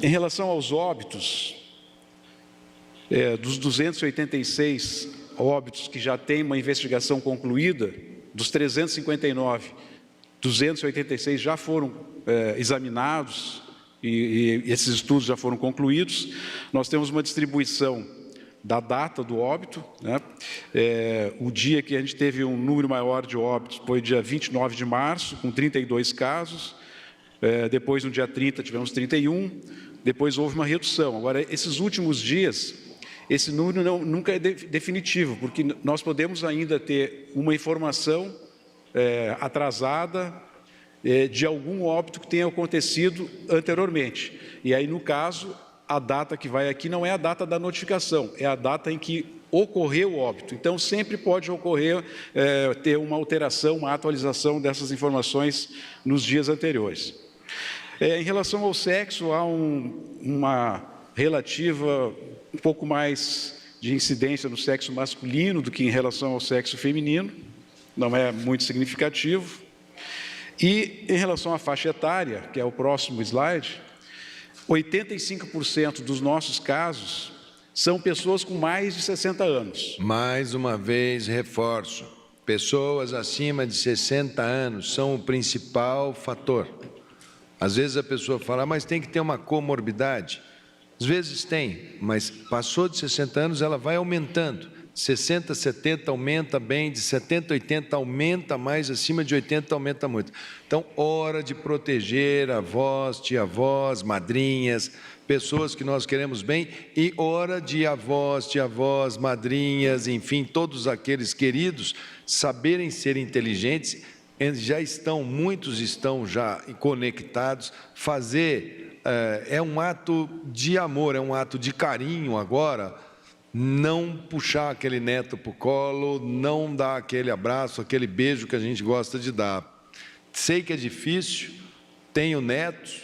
Em relação aos óbitos, dos 286 óbitos que já têm uma investigação concluída, dos 359, 286 já foram examinados e esses estudos já foram concluídos. Nós temos uma distribuição da data do óbito, né? O dia que a gente teve um número maior de óbitos foi dia 29 de março, com 32 casos. Depois, no dia 30, tivemos 31. Depois houve uma redução. Agora, esses últimos dias, esse número nunca é definitivo, porque nós podemos ainda ter uma informação atrasada de algum óbito que tenha acontecido anteriormente. E aí, no caso, a data que vai aqui não é a data da notificação, é a data em que ocorreu o óbito. Então, sempre pode ocorrer, ter uma alteração, uma atualização dessas informações nos dias anteriores. Em relação ao sexo, há uma relativa um pouco mais de incidência no sexo masculino do que em relação ao sexo feminino, não é muito significativo. E em relação à faixa etária, que é o próximo slide, 85% dos nossos casos são pessoas com mais de 60 anos.
Mais uma vez, reforço, pessoas acima de 60 anos são o principal fator. Às vezes a pessoa fala, mas tem que ter uma comorbidade. Às vezes tem, mas passou de 60 anos, ela vai aumentando. 60, 70 aumenta bem, de 70, 80 aumenta mais, acima de 80 aumenta muito. Então, hora de proteger avós, tia-avós, madrinhas, pessoas que nós queremos bem, e hora de avós, tia-avós, madrinhas, enfim, todos aqueles queridos saberem ser inteligentes, muitos estão já conectados, fazer é um ato de amor, é um ato de carinho agora, não puxar aquele neto para o colo, não dar aquele abraço, aquele beijo que a gente gosta de dar. Sei que é difícil, tenho netos,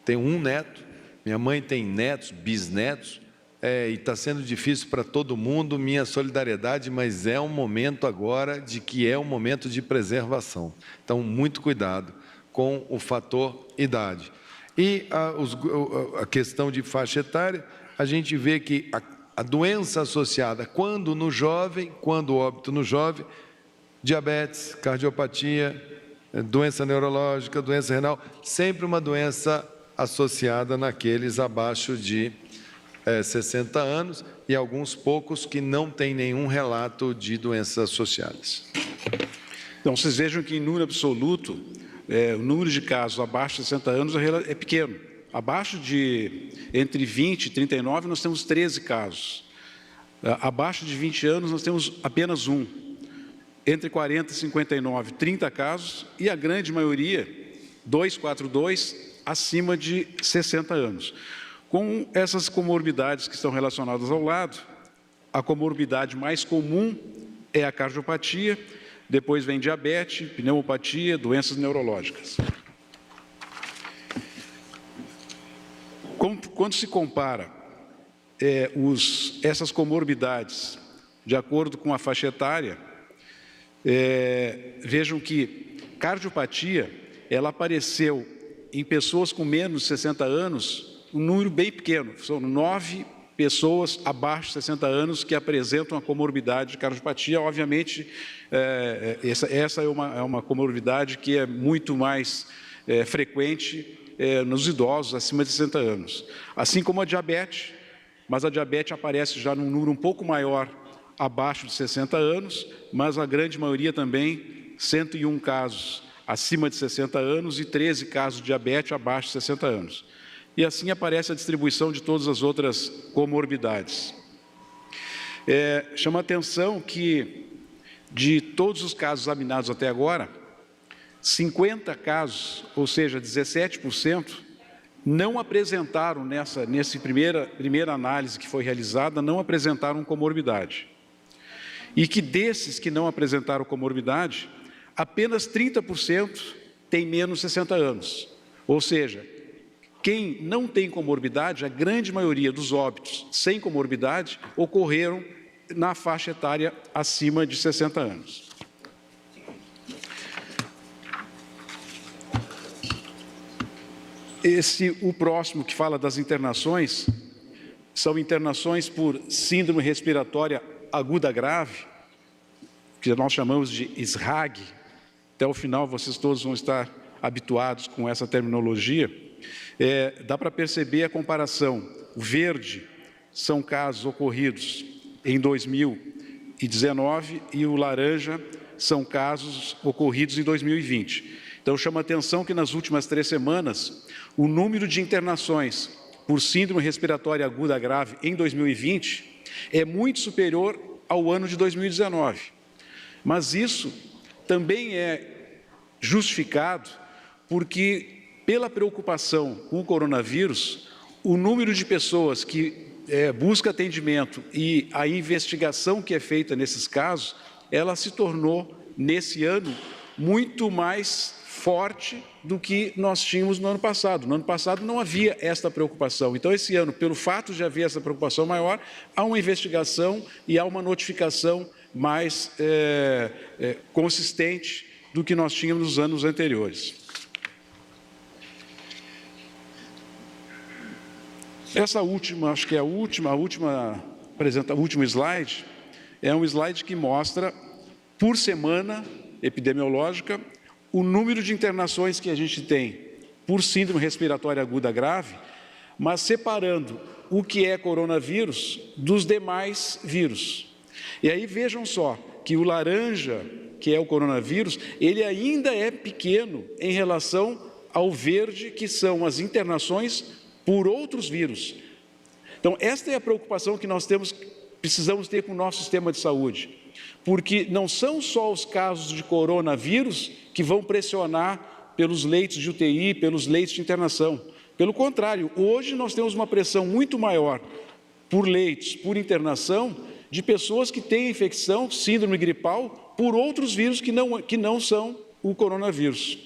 tenho um neto, minha mãe tem netos, bisnetos, e está sendo difícil para todo mundo, minha solidariedade, mas é um momento agora de que é um momento de preservação. Então, muito cuidado com o fator idade. E a questão de faixa etária, a gente vê que a doença associada, quando o óbito no jovem, diabetes, cardiopatia, doença neurológica, doença renal, sempre uma doença associada naqueles abaixo de 60 anos e alguns poucos que não têm nenhum relato de doenças associadas.
Então, vocês vejam que em número absoluto, o número de casos abaixo de 60 anos é pequeno. Abaixo de entre 20 e 39, nós temos 13 casos. Abaixo de 20 anos, nós temos apenas um. Entre 40 e 59, 30 casos. E a grande maioria, 242, acima de 60 anos. Com essas comorbidades que estão relacionadas ao lado, a comorbidade mais comum é a cardiopatia, depois vem diabetes, pneumopatia, doenças neurológicas. Quando se compara essas comorbidades de acordo com a faixa etária, vejam que cardiopatia, ela apareceu em pessoas com menos de 60 anos, um número bem pequeno, são 9 pessoas abaixo de 60 anos que apresentam a comorbidade de cardiopatia. Obviamente, essa é uma comorbidade que é muito mais frequente nos idosos acima de 60 anos. Assim como a diabetes, mas a diabetes aparece já num número um pouco maior abaixo de 60 anos, mas a grande maioria também, 101 casos acima de 60 anos e 13 casos de diabetes abaixo de 60 anos. E assim aparece a distribuição de todas as outras comorbidades. Chama a atenção que, de todos os casos examinados até agora, 50 casos, ou seja, 17%, não apresentaram, nessa primeira análise que foi realizada, não apresentaram comorbidade. E que desses que não apresentaram comorbidade, apenas 30% tem menos de 60 anos. Ou seja, quem não tem comorbidade, a grande maioria dos óbitos sem comorbidade ocorreram na faixa etária acima de 60 anos. O próximo que fala das internações, são internações por síndrome respiratória aguda grave, que nós chamamos de SRAG. Até o final vocês todos vão estar habituados com essa terminologia. Dá para perceber a comparação. O verde são casos ocorridos em 2019 e o laranja são casos ocorridos em 2020. Então, chama a atenção que nas últimas 3 semanas, o número de internações por síndrome respiratória aguda grave em 2020 é muito superior ao ano de 2019. Mas isso também é justificado porque, pela preocupação com o coronavírus, o número de pessoas que busca atendimento e a investigação que é feita nesses casos, ela se tornou, nesse ano, muito mais forte do que nós tínhamos no ano passado. No ano passado não havia esta preocupação. Então, esse ano, pelo fato de haver essa preocupação maior, há uma investigação e há uma notificação mais consistente do que nós tínhamos nos anos anteriores. Essa última, acho que é o último slide, é um slide que mostra, por semana epidemiológica, o número de internações que a gente tem por síndrome respiratória aguda grave, mas separando o que é coronavírus dos demais vírus. E aí vejam só que o laranja, que é o coronavírus, ele ainda é pequeno em relação ao verde, que são as internações por outros vírus. Então, esta é a preocupação que nós precisamos ter com o nosso sistema de saúde, porque não são só os casos de coronavírus que vão pressionar pelos leitos de UTI, pelos leitos de internação. Pelo contrário, hoje nós temos uma pressão muito maior por leitos, por internação, de pessoas que têm infecção, síndrome gripal, por outros vírus que não são o coronavírus.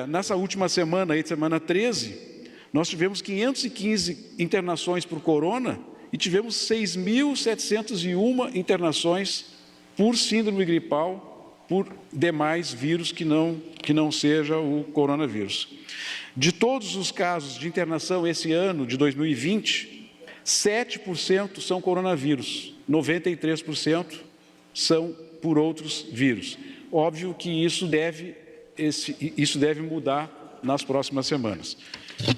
Nessa última semana, semana 13, nós tivemos 515 internações por corona e tivemos 6.701 internações por síndrome gripal, por demais vírus que não seja o coronavírus. De todos os casos de internação esse ano, de 2020, 7% são coronavírus, 93% são por outros vírus. Óbvio que isso deve mudar nas próximas semanas.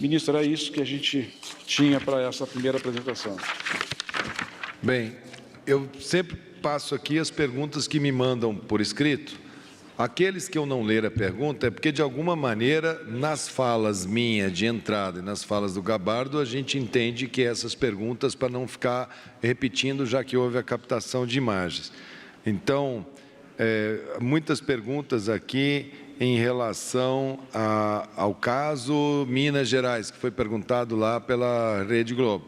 Ministro, era isso que a gente tinha para essa primeira apresentação.
Bem, eu sempre passo aqui as perguntas que me mandam por escrito. Aqueles que eu não ler a pergunta é porque, de alguma maneira, nas falas minhas de entrada e nas falas do Gabardo, a gente entende que essas perguntas, para não ficar repetindo, já que houve a captação de imagens. Então, muitas perguntas aqui em relação ao caso Minas Gerais, que foi perguntado lá pela Rede Globo.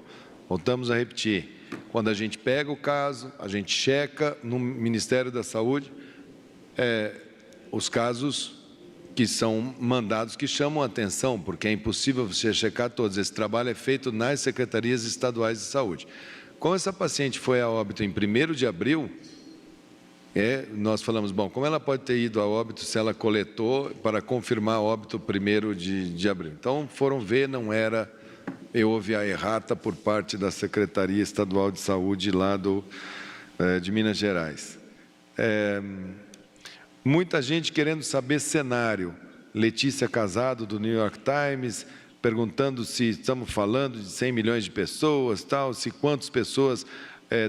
Voltamos a repetir. Quando a gente pega o caso, a gente checa no Ministério da Saúde os casos que são mandados, que chamam a atenção, porque é impossível você checar todos. Esse trabalho é feito nas secretarias estaduais de saúde. Como essa paciente foi a óbito em 1º de abril, nós falamos, bom, como ela pode ter ido a óbito se ela coletou para confirmar óbito 1º de abril? Então, foram ver, não era, houve a errata por parte da Secretaria Estadual de Saúde lá de Minas Gerais. Muita gente querendo saber cenário. Letícia Casado, do New York Times, perguntando se estamos falando de 100 milhões de pessoas, se quantas pessoas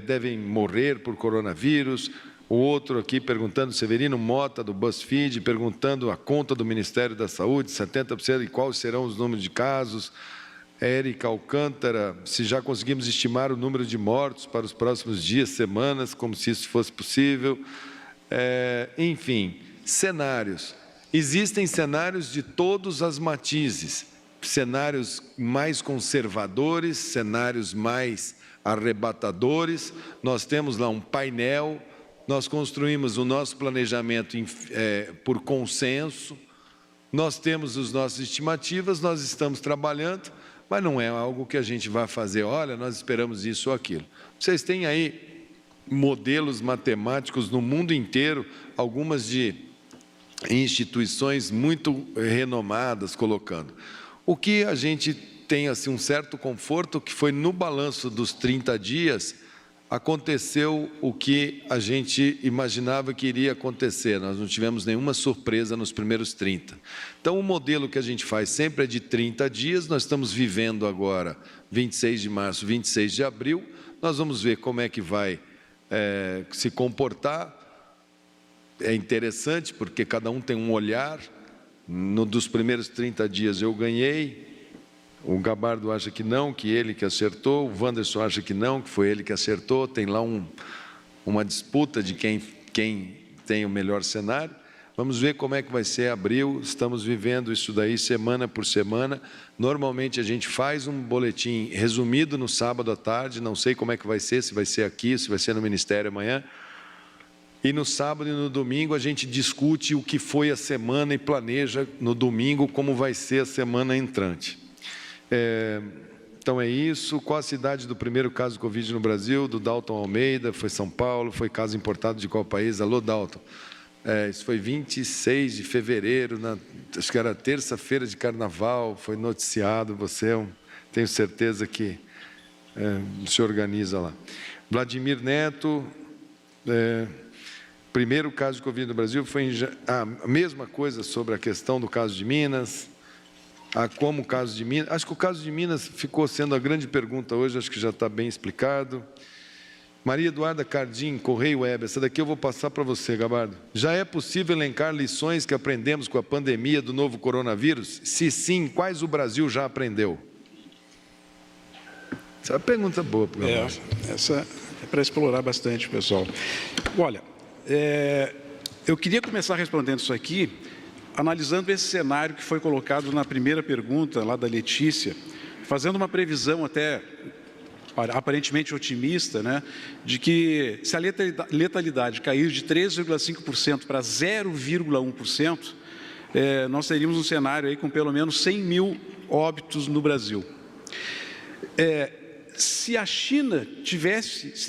devem morrer por coronavírus. O outro aqui perguntando, Severino Mota, do BuzzFeed, perguntando a conta do Ministério da Saúde, 70%, e quais serão os números de casos. Érica Alcântara, se já conseguimos estimar o número de mortos para os próximos dias, semanas, como se isso fosse possível. Enfim, cenários. Existem cenários de todos as matizes, cenários mais conservadores, cenários mais arrebatadores. Nós temos lá um painel, nós construímos o nosso planejamento por consenso, nós temos as nossas estimativas, nós estamos trabalhando, mas não é algo que a gente vai fazer, olha, nós esperamos isso ou aquilo. Vocês têm aí modelos matemáticos no mundo inteiro, algumas de instituições muito renomadas colocando. O que a gente tem assim, um certo conforto, que foi no balanço dos 30 dias, aconteceu o que a gente imaginava que iria acontecer. Nós não tivemos nenhuma surpresa nos primeiros 30. Então, o modelo que a gente faz sempre é de 30 dias, nós estamos vivendo agora 26 de março, 26 de abril, nós vamos ver como é que vai se comportar. É interessante porque cada um tem um olhar. Dos primeiros 30 dias eu ganhei, o Gabardo acha que não, que ele que acertou, o Wanderson acha que não, que foi ele que acertou, tem lá uma disputa de quem tem o melhor cenário. Vamos ver como é que vai ser abril, estamos vivendo isso daí semana por semana. Normalmente a gente faz um boletim resumido no sábado à tarde, não sei como é que vai ser, se vai ser aqui, se vai ser no Ministério amanhã. E no sábado e no domingo a gente discute o que foi a semana e planeja no domingo como vai ser a semana entrante. Então é isso. Qual a cidade do primeiro caso de Covid no Brasil? Do Dalton Almeida, foi São Paulo, foi caso importado de qual país? Alô, Dalton. Isso foi 26 de fevereiro, acho que era terça-feira de carnaval, foi noticiado, tenho certeza que se organiza lá. Vladimir Neto, primeiro caso de Covid no Brasil foi a mesma coisa sobre a questão do caso de Minas, como o caso de Minas, acho que o caso de Minas ficou sendo a grande pergunta hoje, acho que já está bem explicado. Maria Eduarda Cardim, Correio Web, essa daqui eu vou passar para você, Gabardo. Já é possível elencar lições que aprendemos com a pandemia do novo coronavírus? Se sim, quais o Brasil já aprendeu? Essa é uma pergunta boa para o Gabardo.
Essa é para explorar bastante, pessoal. Olha, eu queria começar respondendo isso aqui, analisando esse cenário que foi colocado na primeira pergunta, lá da Letícia, fazendo uma previsão até aparentemente otimista, né, de que se a letalidade cair de 3,5% para 0,1%, nós teríamos um cenário aí com pelo menos 100 mil óbitos no Brasil. Se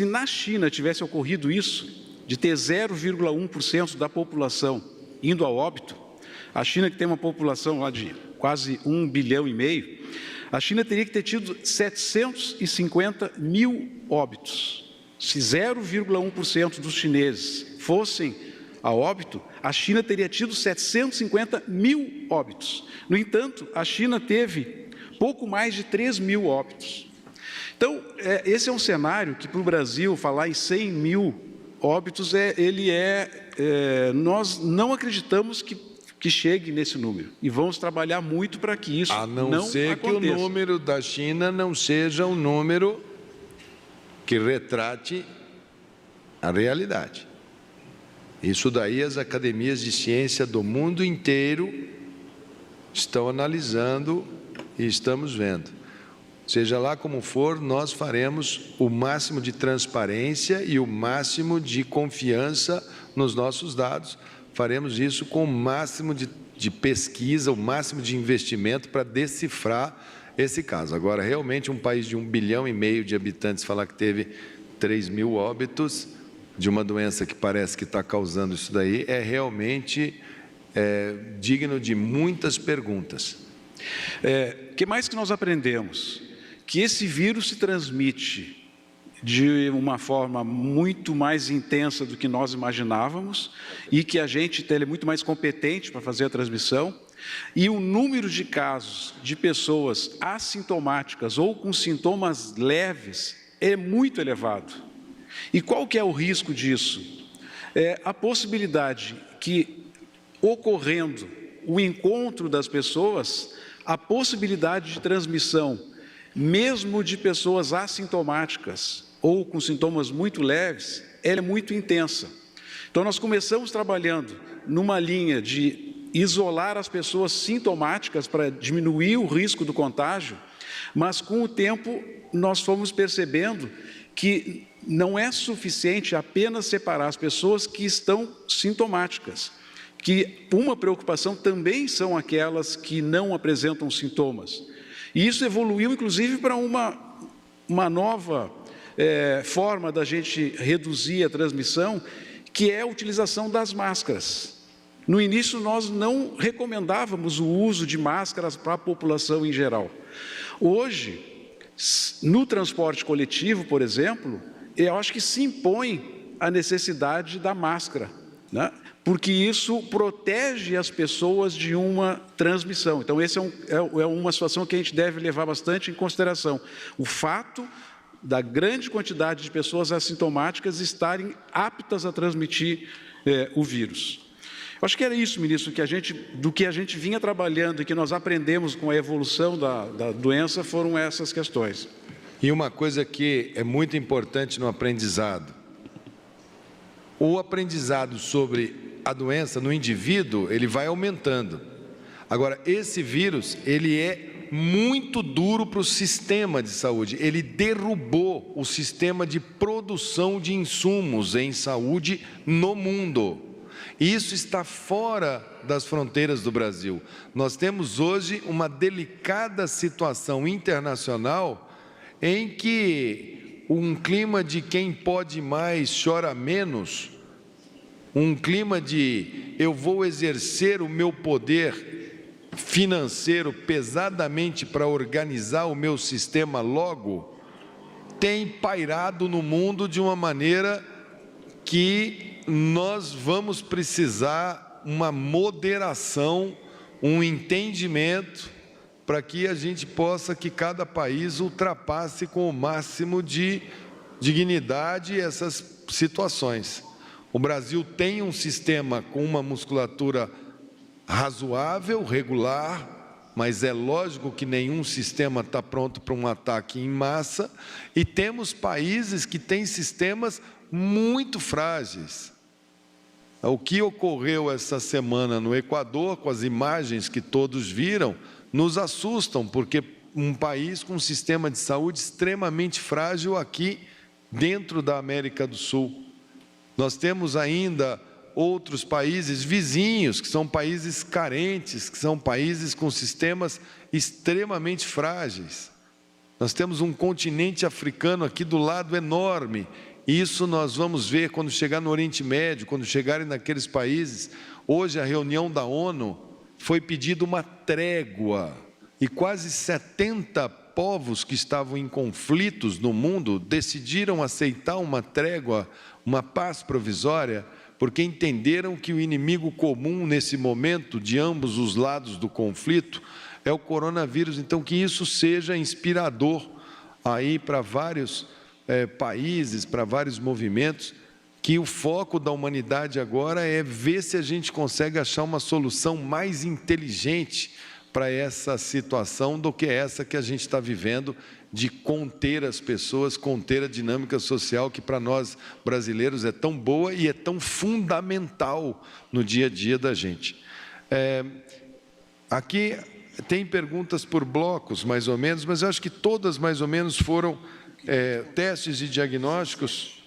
na China tivesse ocorrido isso, de ter 0,1% da população indo ao óbito, a China, que tem uma população lá de quase 1,5 bilhão, a China teria que ter tido 750 mil óbitos. Se 0,1% dos chineses fossem a óbito, a China teria tido 750 mil óbitos. No entanto, a China teve pouco mais de 3 mil óbitos. Então, esse é um cenário que, para o Brasil, falar em 100 mil óbitos, nós não acreditamos que chegue nesse número. E vamos trabalhar muito para que isso não aconteça. A não ser que o número da China não seja um número que retrate a realidade. Isso daí as academias de ciência do mundo inteiro estão analisando e estamos vendo. Seja lá como for, nós faremos o máximo de transparência e o máximo de confiança nos nossos dados. Faremos isso com o máximo de pesquisa, o máximo de investimento para decifrar esse caso. Agora, realmente, um país de 1,5 bilhão de habitantes falar que teve 3 mil óbitos de uma doença que parece que está causando isso daí, é realmente digno de muitas perguntas. O que mais que nós aprendemos? Que esse vírus se transmite de uma forma muito mais intensa do que nós imaginávamos e que a gente é muito mais competente para fazer a transmissão, e o número de casos de pessoas assintomáticas ou com sintomas leves é muito elevado. E qual que é o risco disso? A possibilidade que, ocorrendo o encontro das pessoas, a possibilidade de transmissão, mesmo de pessoas assintomáticas ou com sintomas muito leves, ela é muito intensa. Então, nós começamos trabalhando numa linha de isolar as pessoas sintomáticas para diminuir o risco do contágio, mas com o tempo nós fomos percebendo que não é suficiente apenas separar as pessoas que estão sintomáticas, que uma preocupação também são aquelas que não apresentam sintomas. E isso evoluiu, inclusive, para uma nova forma da gente reduzir a transmissão, que é a utilização das máscaras. No início, nós não recomendávamos o uso de máscaras para a população em geral. Hoje, no transporte coletivo, por exemplo, eu acho que se impõe a necessidade da máscara, né? Porque isso protege as pessoas de uma transmissão. Então, essa é uma situação que a gente deve levar bastante em consideração. O fato da grande quantidade de pessoas assintomáticas estarem aptas a transmitir o vírus. Eu acho que era isso, ministro, do que a gente vinha trabalhando e que nós aprendemos com a evolução da doença foram essas questões.
E uma coisa que é muito importante no aprendizado, o aprendizado sobre a doença no indivíduo, ele vai aumentando. Agora, esse vírus, ele é muito duro para o sistema de saúde. Ele derrubou o sistema de produção de insumos em saúde no mundo. Isso está fora das fronteiras do Brasil. Nós temos hoje uma delicada situação internacional em que um clima de quem pode mais chora menos, um clima de eu vou exercer o meu poder financeiro pesadamente para organizar o meu sistema logo, tem pairado no mundo de uma maneira que nós vamos precisar uma moderação, um entendimento, para que a gente possa, que cada país ultrapasse com o máximo de dignidade essas situações. O Brasil tem um sistema com uma musculatura razoável, regular, mas é lógico que nenhum sistema está pronto para um ataque em massa, e temos países que têm sistemas muito frágeis. O que ocorreu essa semana no Equador, com as imagens que todos viram, nos assustam, porque um país com um sistema de saúde extremamente frágil aqui dentro da América do Sul. Nós temos ainda outros países vizinhos, que são países carentes, que são países com sistemas extremamente frágeis. Nós temos um continente africano aqui do lado enorme. Isso nós vamos ver quando chegar no Oriente Médio, quando chegarem naqueles países. Hoje, a reunião da ONU, foi pedido uma trégua, e quase 70 povos que estavam em conflitos no mundo decidiram aceitar uma trégua, uma paz provisória, porque entenderam que o inimigo comum nesse momento, de ambos os lados do conflito, é o coronavírus. Então, que isso seja inspirador aí para vários países, para vários movimentos, que o foco da humanidade agora é ver se a gente consegue achar uma solução mais inteligente para essa situação do que essa que a gente está vivendo, de conter as pessoas, conter a dinâmica social que para nós brasileiros é tão boa e é tão fundamental no dia a dia da gente. Aqui tem perguntas por blocos, mais ou menos, mas eu acho que todas mais ou menos foram testes e diagnósticos.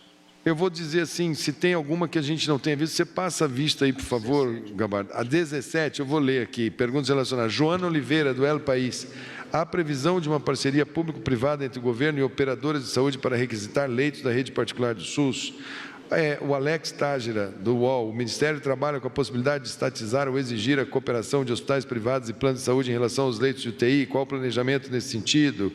Eu vou dizer assim, se tem alguma que a gente não tenha visto, você passa a vista aí, por favor, Gabardo. A 17, eu vou ler aqui, perguntas relacionadas. Joana Oliveira, do El País. Há previsão de uma parceria público-privada entre o governo e operadoras de saúde para requisitar leitos da rede particular do SUS? O Alex Tágira, do UOL. O Ministério trabalha com a possibilidade de estatizar ou exigir a cooperação de hospitais privados e planos de saúde em relação aos leitos de UTI? Qual o planejamento nesse sentido?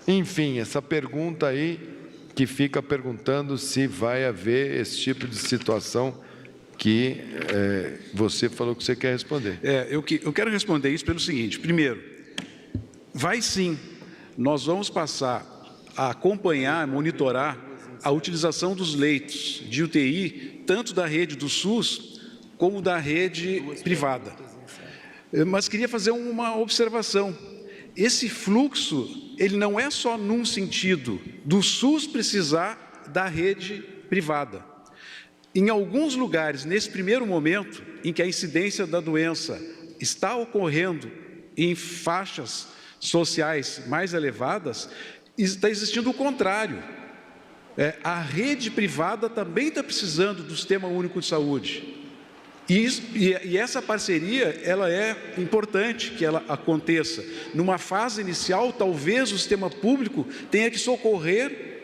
Enfim, essa pergunta aí, que fica perguntando se vai haver esse tipo de situação que você falou que você quer responder.
Eu quero responder isso pelo seguinte. Primeiro, vai sim, nós vamos passar a acompanhar, monitorar a utilização dos leitos de UTI, tanto da rede do SUS, como da rede privada. Mas queria fazer uma observação. Esse fluxo, ele não é só num sentido do SUS precisar da rede privada. Em alguns lugares, nesse primeiro momento, em que a incidência da doença está ocorrendo em faixas sociais mais elevadas, está existindo o contrário. A rede privada também está precisando do Sistema Único de Saúde. E essa parceria, ela é importante que ela aconteça. Numa fase inicial, talvez o sistema público tenha que socorrer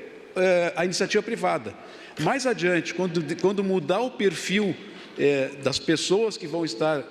a iniciativa privada. Mais adiante, quando mudar o perfil das pessoas que vão estar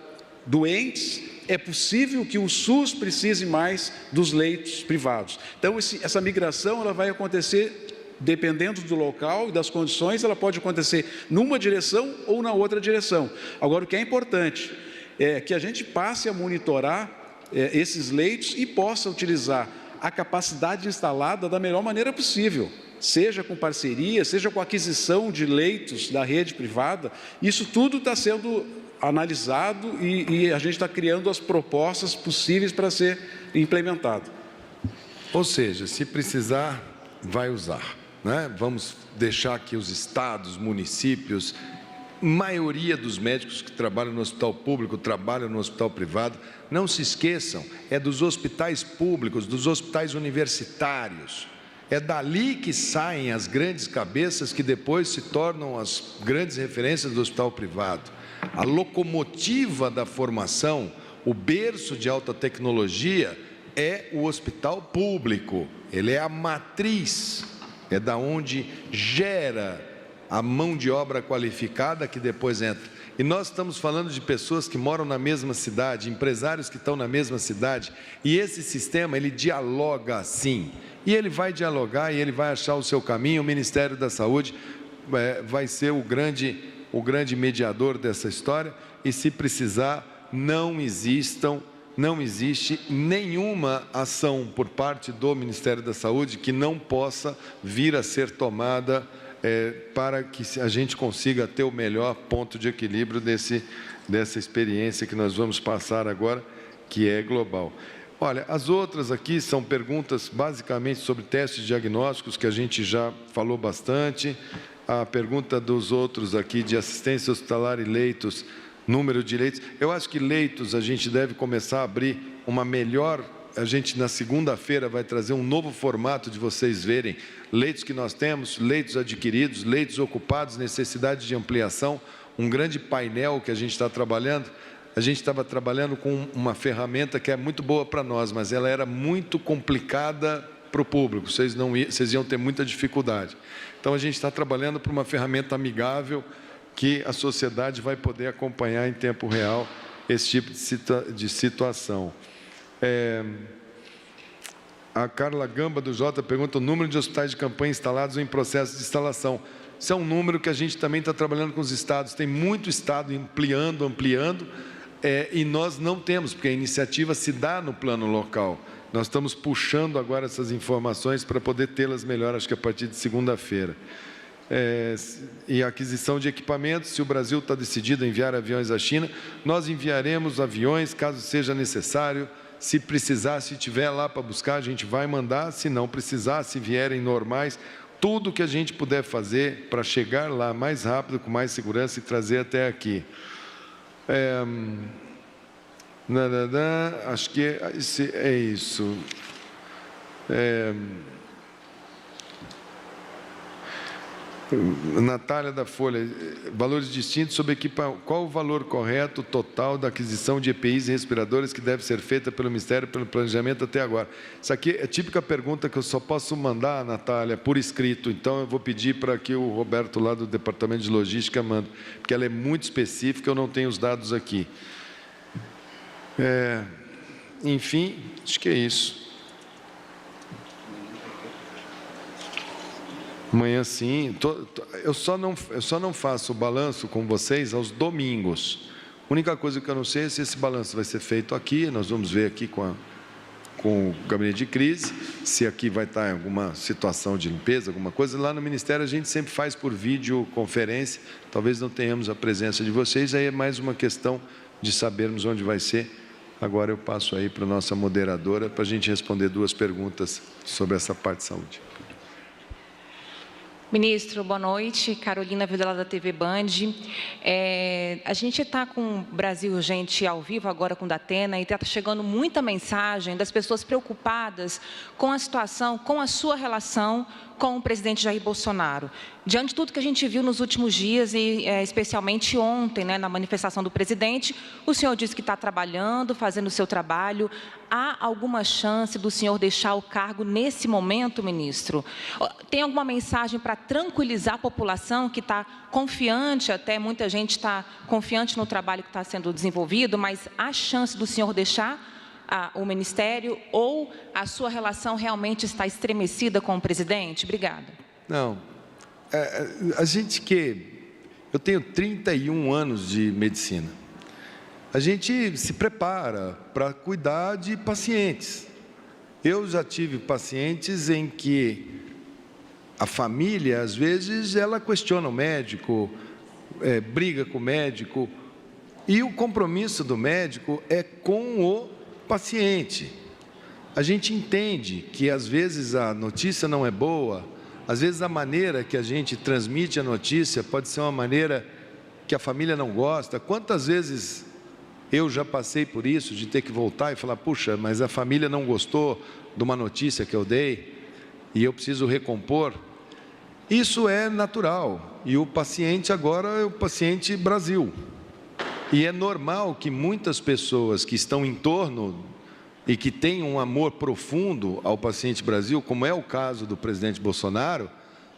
doentes, é possível que o SUS precise mais dos leitos privados. Então, essa migração ela vai acontecer dependendo do local e das condições, ela pode acontecer numa direção ou na outra direção. Agora, o que é importante é que a gente passe a monitorar esses leitos e possa utilizar a capacidade instalada da melhor maneira possível, seja com parceria, seja com aquisição de leitos da rede privada. Isso tudo está sendo analisado e a gente está criando as propostas possíveis para ser implementado.
Ou seja, se precisar, vai usar. Vamos deixar que os estados, municípios, maioria dos médicos que trabalham no hospital público trabalham no hospital privado. Não se esqueçam, é dos hospitais públicos, dos hospitais universitários. É dali que saem as grandes cabeças que depois se tornam as grandes referências do hospital privado. A locomotiva da formação, o berço de alta tecnologia é o hospital público. Ele é a matriz, é da onde gera a mão de obra qualificada que depois entra. E nós estamos falando de pessoas que moram na mesma cidade, empresários que estão na mesma cidade, e esse sistema, ele dialoga sim, e ele vai dialogar e ele vai achar o seu caminho. O Ministério da Saúde vai ser o grande mediador dessa história, e se precisar, não existe nenhuma ação por parte do Ministério da Saúde que não possa vir a ser tomada para que a gente consiga ter o melhor ponto de equilíbrio dessa experiência que nós vamos passar agora, que é global. Olha, as outras aqui são perguntas basicamente sobre testes diagnósticos, que a gente já falou bastante. A pergunta dos outros aqui de assistência hospitalar e leitos, número de leitos. Eu acho que leitos a gente deve começar a abrir uma melhor... A gente, na segunda-feira, vai trazer um novo formato de vocês verem leitos que nós temos, leitos adquiridos, leitos ocupados, necessidade de ampliação, um grande painel que a gente está trabalhando. A gente estava trabalhando com uma ferramenta que é muito boa para nós, mas ela era muito complicada para o público, vocês iam ter muita dificuldade. Então, a gente está trabalhando para uma ferramenta amigável que a sociedade vai poder acompanhar em tempo real esse tipo de situação. A Carla Gamba, do Jota, pergunta o número de hospitais de campanha instalados ou em processo de instalação. Isso é um número que a gente também está trabalhando com os estados. Tem muito estado ampliando, e nós não temos, porque a iniciativa se dá no plano local. Nós estamos puxando agora essas informações para poder tê-las melhor, acho que a partir de segunda-feira. E a aquisição de equipamentos, se o Brasil está decidido a enviar aviões à China, nós enviaremos aviões, caso seja necessário. Se precisar, se tiver lá para buscar, a gente vai mandar. Se não precisar, se vierem normais, tudo que a gente puder fazer para chegar lá mais rápido, com mais segurança e trazer até aqui. Acho que é isso. Natália da Folha, valores distintos sobre qual o valor correto total da aquisição de EPIs e respiradores que deve ser feita pelo Ministério, pelo planejamento até agora? Isso aqui é a típica pergunta que eu só posso mandar, Natália, por escrito. Então, eu vou pedir para que o Roberto, lá do Departamento de Logística, mande, porque ela é muito específica, eu não tenho os dados aqui. Enfim, acho que é isso. Amanhã sim, eu só não faço o balanço com vocês aos domingos. A única coisa que eu não sei é se esse balanço vai ser feito aqui, nós vamos ver aqui com o gabinete de crise, se aqui vai estar em alguma situação de limpeza, alguma coisa. Lá no Ministério a gente sempre faz por videoconferência, talvez não tenhamos a presença de vocês, aí é mais uma questão de sabermos onde vai ser. Agora eu passo aí para a nossa moderadora para a gente responder duas perguntas sobre essa parte de saúde.
Ministro, boa noite. Carolina Videla, da TV Band. A gente está com o Brasil Urgente ao vivo agora com o Datena e está chegando muita mensagem das pessoas preocupadas com a situação, com a sua relação com o presidente Jair Bolsonaro. Diante de tudo que a gente viu nos últimos dias, e especialmente ontem, na manifestação do presidente, o senhor disse que está trabalhando, fazendo o seu trabalho. Há alguma chance do senhor deixar o cargo nesse momento, ministro? Tem alguma mensagem para tranquilizar a população que está confiante, até muita gente está confiante no trabalho que está sendo desenvolvido, mas há chance do senhor deixar o Ministério, ou a sua relação realmente está estremecida com o presidente? Obrigada.
Não. Eu tenho 31 anos de medicina. A gente se prepara para cuidar de pacientes. Eu já tive pacientes em que a família, às vezes, ela questiona o médico, briga com o médico, e o compromisso do médico é com o paciente. A gente entende que às vezes a notícia não é boa, às vezes a maneira que a gente transmite a notícia pode ser uma maneira que a família não gosta. Quantas vezes eu já passei por isso, de ter que voltar e falar, puxa, mas a família não gostou de uma notícia que eu dei e eu preciso recompor. Isso é natural, e o paciente agora é o paciente Brasil. E é normal que muitas pessoas que estão em torno e que têm um amor profundo ao paciente Brasil, como é o caso do presidente Bolsonaro,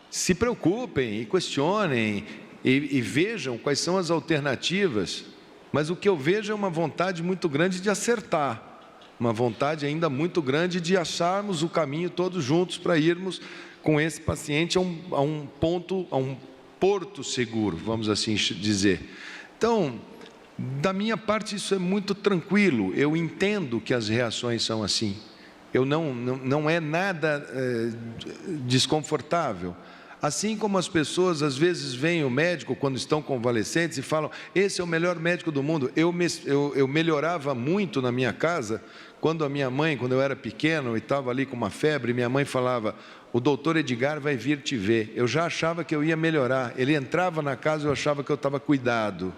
se preocupem e questionem e vejam quais são as alternativas. Mas o que eu vejo é uma vontade muito grande de acertar, uma vontade ainda muito grande de acharmos o caminho todos juntos para irmos com esse paciente a um porto seguro, vamos assim dizer. Então, da minha parte, isso é muito tranquilo. Eu entendo que as reações são assim. Não é nada desconfortável. Assim como as pessoas, às vezes, veem o médico quando estão convalescentes e falam, esse é o melhor médico do mundo. Eu melhorava muito na minha casa, quando a minha mãe, quando eu era pequeno e estava ali com uma febre, minha mãe falava, o doutor Edgar vai vir te ver. Eu já achava que eu ia melhorar. Ele entrava na casa e eu achava que eu estava cuidado.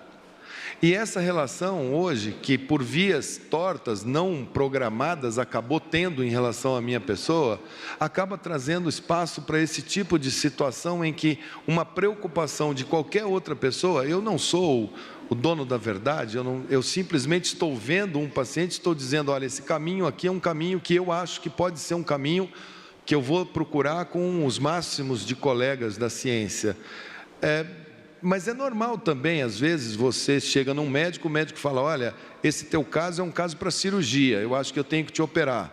E essa relação hoje, que por vias tortas, não programadas, acabou tendo em relação à minha pessoa, acaba trazendo espaço para esse tipo de situação em que uma preocupação de qualquer outra pessoa, eu não sou o dono da verdade, eu simplesmente estou vendo um paciente, estou dizendo, olha, esse caminho aqui é um caminho que eu acho que pode ser um caminho que eu vou procurar com os máximos de colegas da ciência. Mas é normal também, às vezes, você chega num médico, o médico fala, olha, esse teu caso é um caso para cirurgia, eu acho que eu tenho que te operar.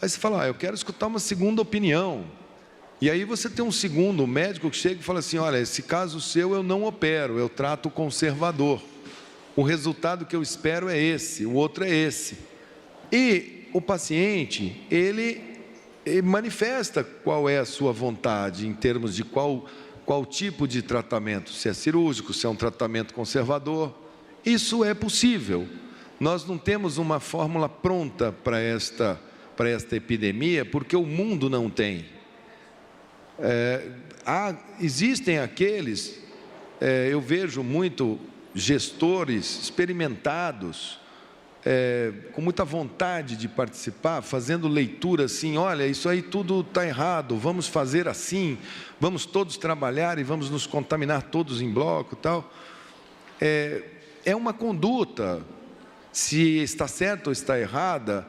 Aí você fala, eu quero escutar uma segunda opinião. E aí você tem um segundo médico que chega e fala assim, olha, esse caso seu eu não opero, eu trato conservador. O resultado que eu espero é esse, o outro é esse. E o paciente, ele manifesta qual é a sua vontade em termos de qual tipo de tratamento, se é cirúrgico, se é um tratamento conservador. Isso é possível. Nós não temos uma fórmula pronta para esta epidemia, porque o mundo não tem. Existem aqueles, eu vejo muito gestores experimentados, com muita vontade de participar, fazendo leitura assim, olha, isso aí tudo está errado, vamos fazer assim, vamos todos trabalhar e vamos nos contaminar todos em bloco e tal. É uma conduta, se está certa ou está errada,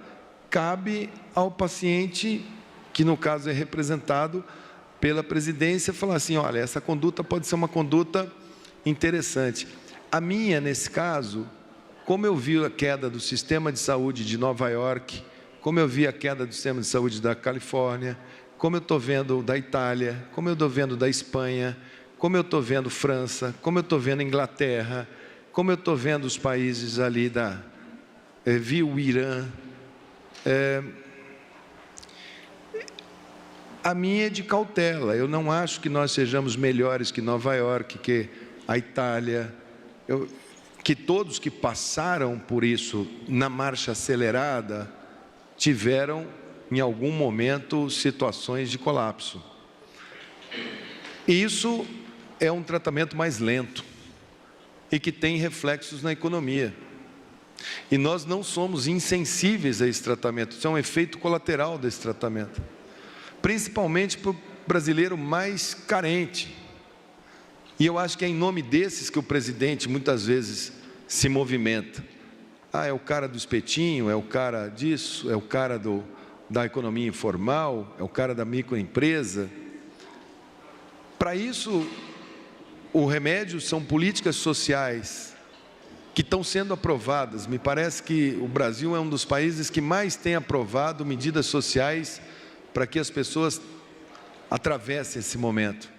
cabe ao paciente, que no caso é representado pela presidência, falar assim, olha, essa conduta pode ser uma conduta interessante. A minha, nesse caso, como eu vi a queda do sistema de saúde de Nova York, como eu vi a queda do sistema de saúde da Califórnia, como eu estou vendo da Itália, como eu estou vendo da Espanha, como eu estou vendo França, como eu estou vendo Inglaterra, como eu estou vendo os países ali vi o Irã. A minha é de cautela, eu não acho que nós sejamos melhores que Nova York, que a Itália, que todos que passaram por isso na marcha acelerada tiveram, em algum momento, situações de colapso. Isso é um tratamento mais lento e que tem reflexos na economia. E nós não somos insensíveis a esse tratamento, isso é um efeito colateral desse tratamento. Principalmente para o brasileiro mais carente. E eu acho que é em nome desses que o presidente muitas vezes se movimenta. É o cara do espetinho, é o cara disso, é o cara da economia informal, é o cara da microempresa. Para isso, o remédio são políticas sociais que estão sendo aprovadas. Me parece que o Brasil é um dos países que mais tem aprovado medidas sociais para que as pessoas atravessem esse momento.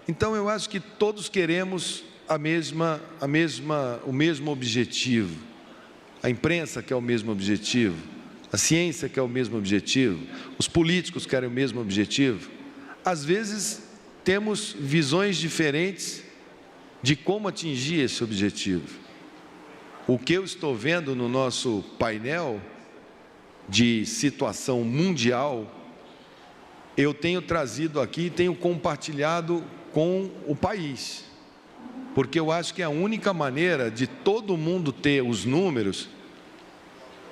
Então, eu acho que todos queremos o mesmo objetivo. A imprensa quer o mesmo objetivo, a ciência quer o mesmo objetivo, os políticos querem o mesmo objetivo. Às vezes, temos visões diferentes de como atingir esse objetivo. O que eu estou vendo no nosso painel de situação mundial, eu tenho trazido aqui, tenho compartilhado com o país, porque eu acho que é a única maneira de todo mundo ter os números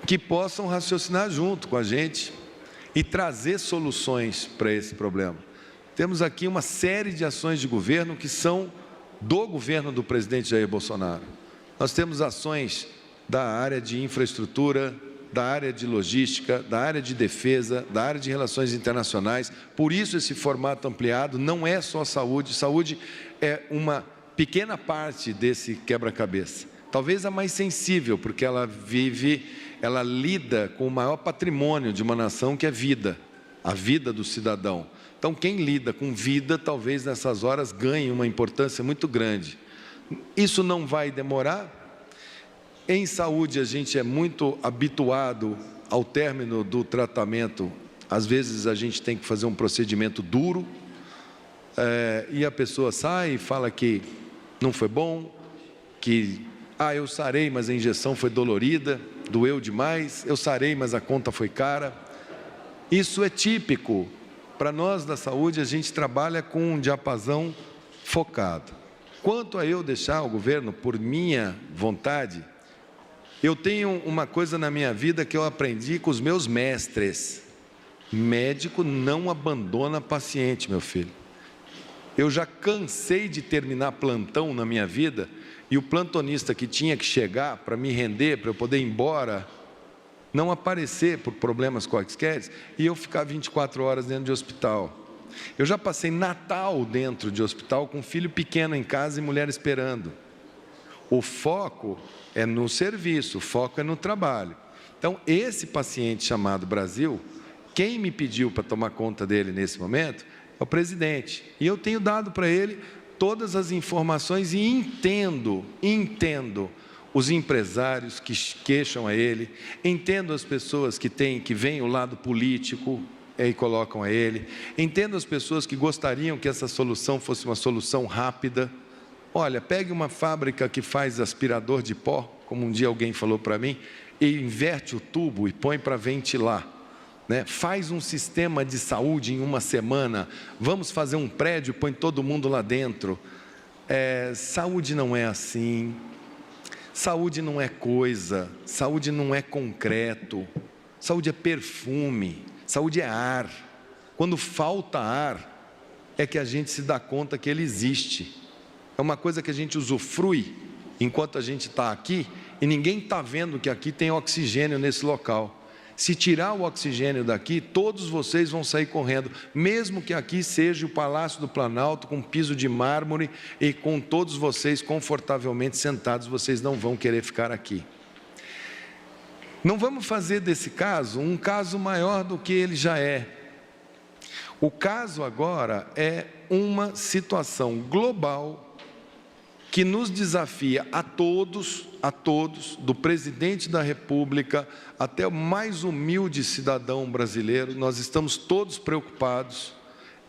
que possam raciocinar junto com a gente e trazer soluções para esse problema. Temos aqui uma série de ações de governo que são do governo do presidente Jair Bolsonaro. Nós temos ações da área de infraestrutura, da área de logística, da área de defesa, da área de relações internacionais. Por isso esse formato ampliado não é só saúde. Saúde é uma pequena parte desse quebra-cabeça. Talvez a mais sensível, porque ela lida com o maior patrimônio de uma nação, que é vida, a vida do cidadão. Então, quem lida com vida, talvez nessas horas ganhe uma importância muito grande. Isso não vai demorar. Em saúde, a gente é muito habituado ao término do tratamento. Às vezes, a gente tem que fazer um procedimento duro, e a pessoa sai e fala que não foi bom, que, eu sarei, mas a injeção foi dolorida, doeu demais, eu sarei, mas a conta foi cara. Isso é típico. Para nós da saúde, a gente trabalha com um diapasão focado. Quanto a eu deixar o governo por minha vontade, eu tenho uma coisa na minha vida que eu aprendi com os meus mestres. Médico não abandona paciente, meu filho. Eu já cansei de terminar plantão na minha vida e o plantonista que tinha que chegar para me render, para eu poder ir embora, não aparecer por problemas quaisquer, e eu ficar 24 horas dentro de hospital. Eu já passei Natal dentro de hospital com filho pequeno em casa e mulher esperando. O foco é no serviço, o foco é no trabalho. Então, esse paciente chamado Brasil, quem me pediu para tomar conta dele nesse momento é o presidente. E eu tenho dado para ele todas as informações e entendo os empresários que queixam a ele, entendo as pessoas que veem o lado político e colocam a ele, entendo as pessoas que gostariam que essa solução fosse uma solução rápida. Olha, pegue uma fábrica que faz aspirador de pó, como um dia alguém falou para mim, e inverte o tubo e põe para ventilar. Faz um sistema de saúde em uma semana, vamos fazer um prédio, põe todo mundo lá dentro. Saúde não é assim. Saúde não é coisa, saúde não é concreto, saúde é perfume, saúde é ar. Quando falta ar, é que a gente se dá conta que ele existe. É uma coisa que a gente usufrui enquanto a gente está aqui e ninguém está vendo que aqui tem oxigênio nesse local. Se tirar o oxigênio daqui, todos vocês vão sair correndo, mesmo que aqui seja o Palácio do Planalto, com piso de mármore e com todos vocês confortavelmente sentados, vocês não vão querer ficar aqui. Não vamos fazer desse caso um caso maior do que ele já é. O caso agora é uma situação global que nos desafia a todos, do presidente da República até o mais humilde cidadão brasileiro. Nós estamos todos preocupados,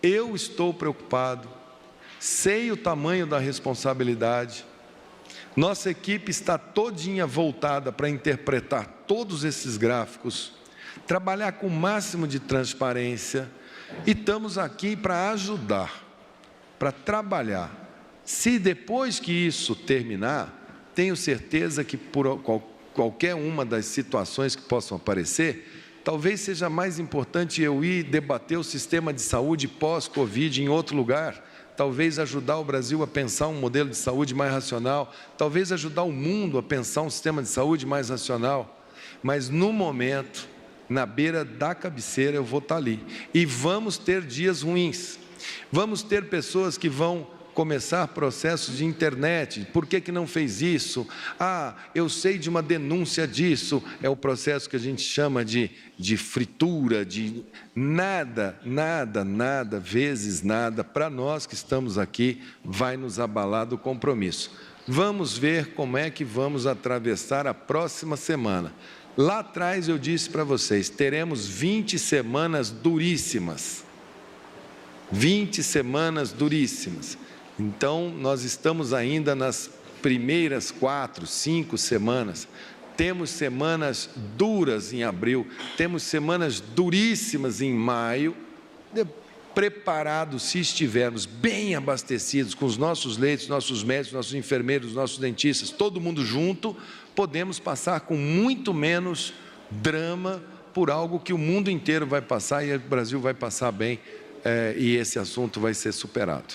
eu estou preocupado, sei o tamanho da responsabilidade. Nossa equipe está todinha voltada para interpretar todos esses gráficos, trabalhar com o máximo de transparência e estamos aqui para ajudar, para trabalhar. Se depois que isso terminar, tenho certeza que por qualquer uma das situações que possam aparecer, talvez seja mais importante eu ir debater o sistema de saúde pós-Covid em outro lugar, talvez ajudar o Brasil a pensar um modelo de saúde mais racional, talvez ajudar o mundo a pensar um sistema de saúde mais racional, mas no momento, na beira da cabeceira, eu vou estar ali. E vamos ter dias ruins, vamos ter pessoas que vão começar processos de internet. Por que não fez isso? Eu sei de uma denúncia disso. É o processo que a gente chama de fritura, de nada, vezes nada, para nós que estamos aqui, vai nos abalar do compromisso. Vamos ver como é que vamos atravessar a próxima semana. Lá atrás eu disse para vocês, teremos 20 semanas duríssimas. 20 semanas duríssimas. Então, nós estamos ainda nas primeiras 4, 5 semanas. Temos semanas duras em abril, temos semanas duríssimas em maio. preparados, se estivermos bem abastecidos com os nossos leitos, nossos médicos, nossos enfermeiros, nossos dentistas, todo mundo junto, podemos passar com muito menos drama por algo que o mundo inteiro vai passar e o Brasil vai passar bem, e esse assunto vai ser superado.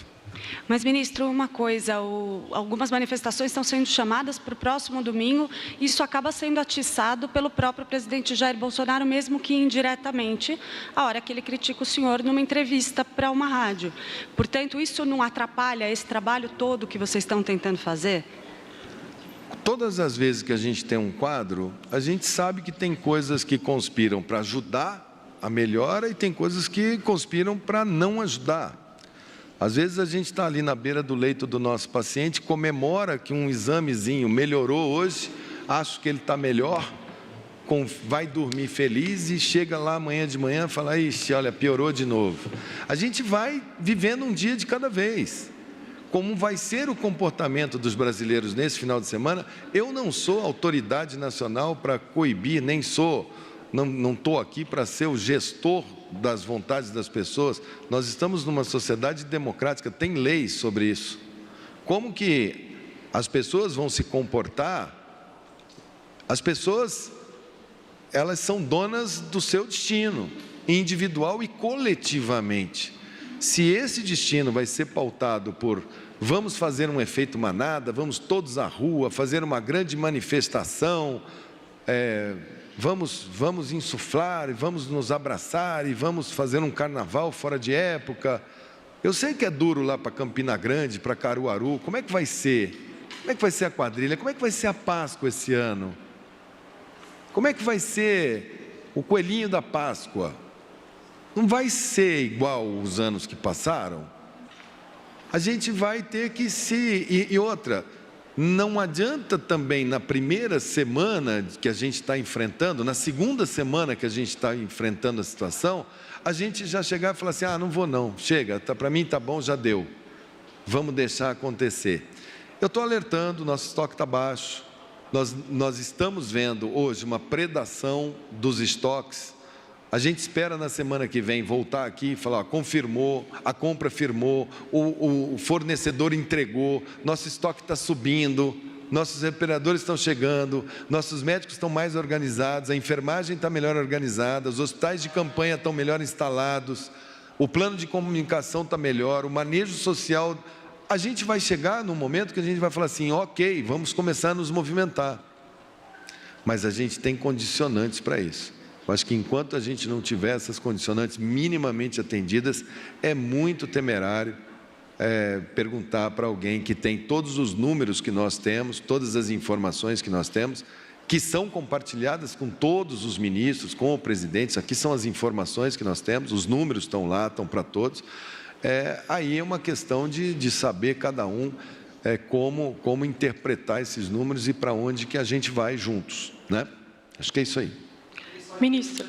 Mas, ministro, uma coisa, algumas manifestações estão sendo chamadas para o próximo domingo, e isso acaba sendo atiçado pelo próprio presidente Jair Bolsonaro, mesmo que indiretamente, a hora que ele critica o senhor numa entrevista para uma rádio. Portanto, isso não atrapalha esse trabalho todo que vocês estão tentando fazer?
Todas as vezes que a gente tem um quadro, a gente sabe que tem coisas que conspiram para ajudar a melhora e tem coisas que conspiram para não ajudar. Às vezes a gente está ali na beira do leito do nosso paciente, comemora que um examezinho melhorou hoje, acho que ele está melhor, vai dormir feliz e chega lá amanhã de manhã e fala, ixi, olha, piorou de novo. A gente vai vivendo um dia de cada vez. Como vai ser o comportamento dos brasileiros nesse final de semana, eu não sou autoridade nacional para coibir, nem sou, não estou aqui para ser o gestor das vontades das pessoas. Nós estamos numa sociedade democrática, tem leis sobre isso. Como que as pessoas vão se comportar? As pessoas, elas são donas do seu destino, individual e coletivamente. Se esse destino vai ser pautado por vamos fazer um efeito manada, vamos todos à rua, fazer uma grande manifestação, vamos insuflar, e vamos nos abraçar, e vamos fazer um carnaval fora de época. Eu sei que é duro lá para Campina Grande, para Caruaru. Como é que vai ser? Como é que vai ser a quadrilha? Como é que vai ser a Páscoa esse ano? Como é que vai ser o coelhinho da Páscoa? Não vai ser igual os anos que passaram? A gente vai ter que se... E outra, não adianta também na primeira semana que a gente está enfrentando, na segunda semana que a gente está enfrentando a situação, a gente já chegar e falar assim, não vou não, chega, para mim está bom, já deu, vamos deixar acontecer. Eu estou alertando, nosso estoque está baixo, nós estamos vendo hoje uma predação dos estoques. A gente espera na semana que vem voltar aqui e falar, confirmou, a compra firmou, o fornecedor entregou, nosso estoque está subindo, nossos respiradores estão chegando, nossos médicos estão mais organizados, a enfermagem está melhor organizada, os hospitais de campanha estão melhor instalados, o plano de comunicação está melhor, o manejo social. A gente vai chegar num momento que a gente vai falar assim, ok, vamos começar a nos movimentar. Mas a gente tem condicionantes para isso. Eu acho que enquanto a gente não tiver essas condicionantes minimamente atendidas, é muito temerário perguntar para alguém que tem todos os números que nós temos, todas as informações que nós temos, que são compartilhadas com todos os ministros, com o presidente. Aqui são as informações que nós temos, os números estão lá, estão para todos. Aí é uma questão de saber cada um como interpretar esses números e para onde que a gente vai juntos, né? Acho que é isso aí.
Ministro.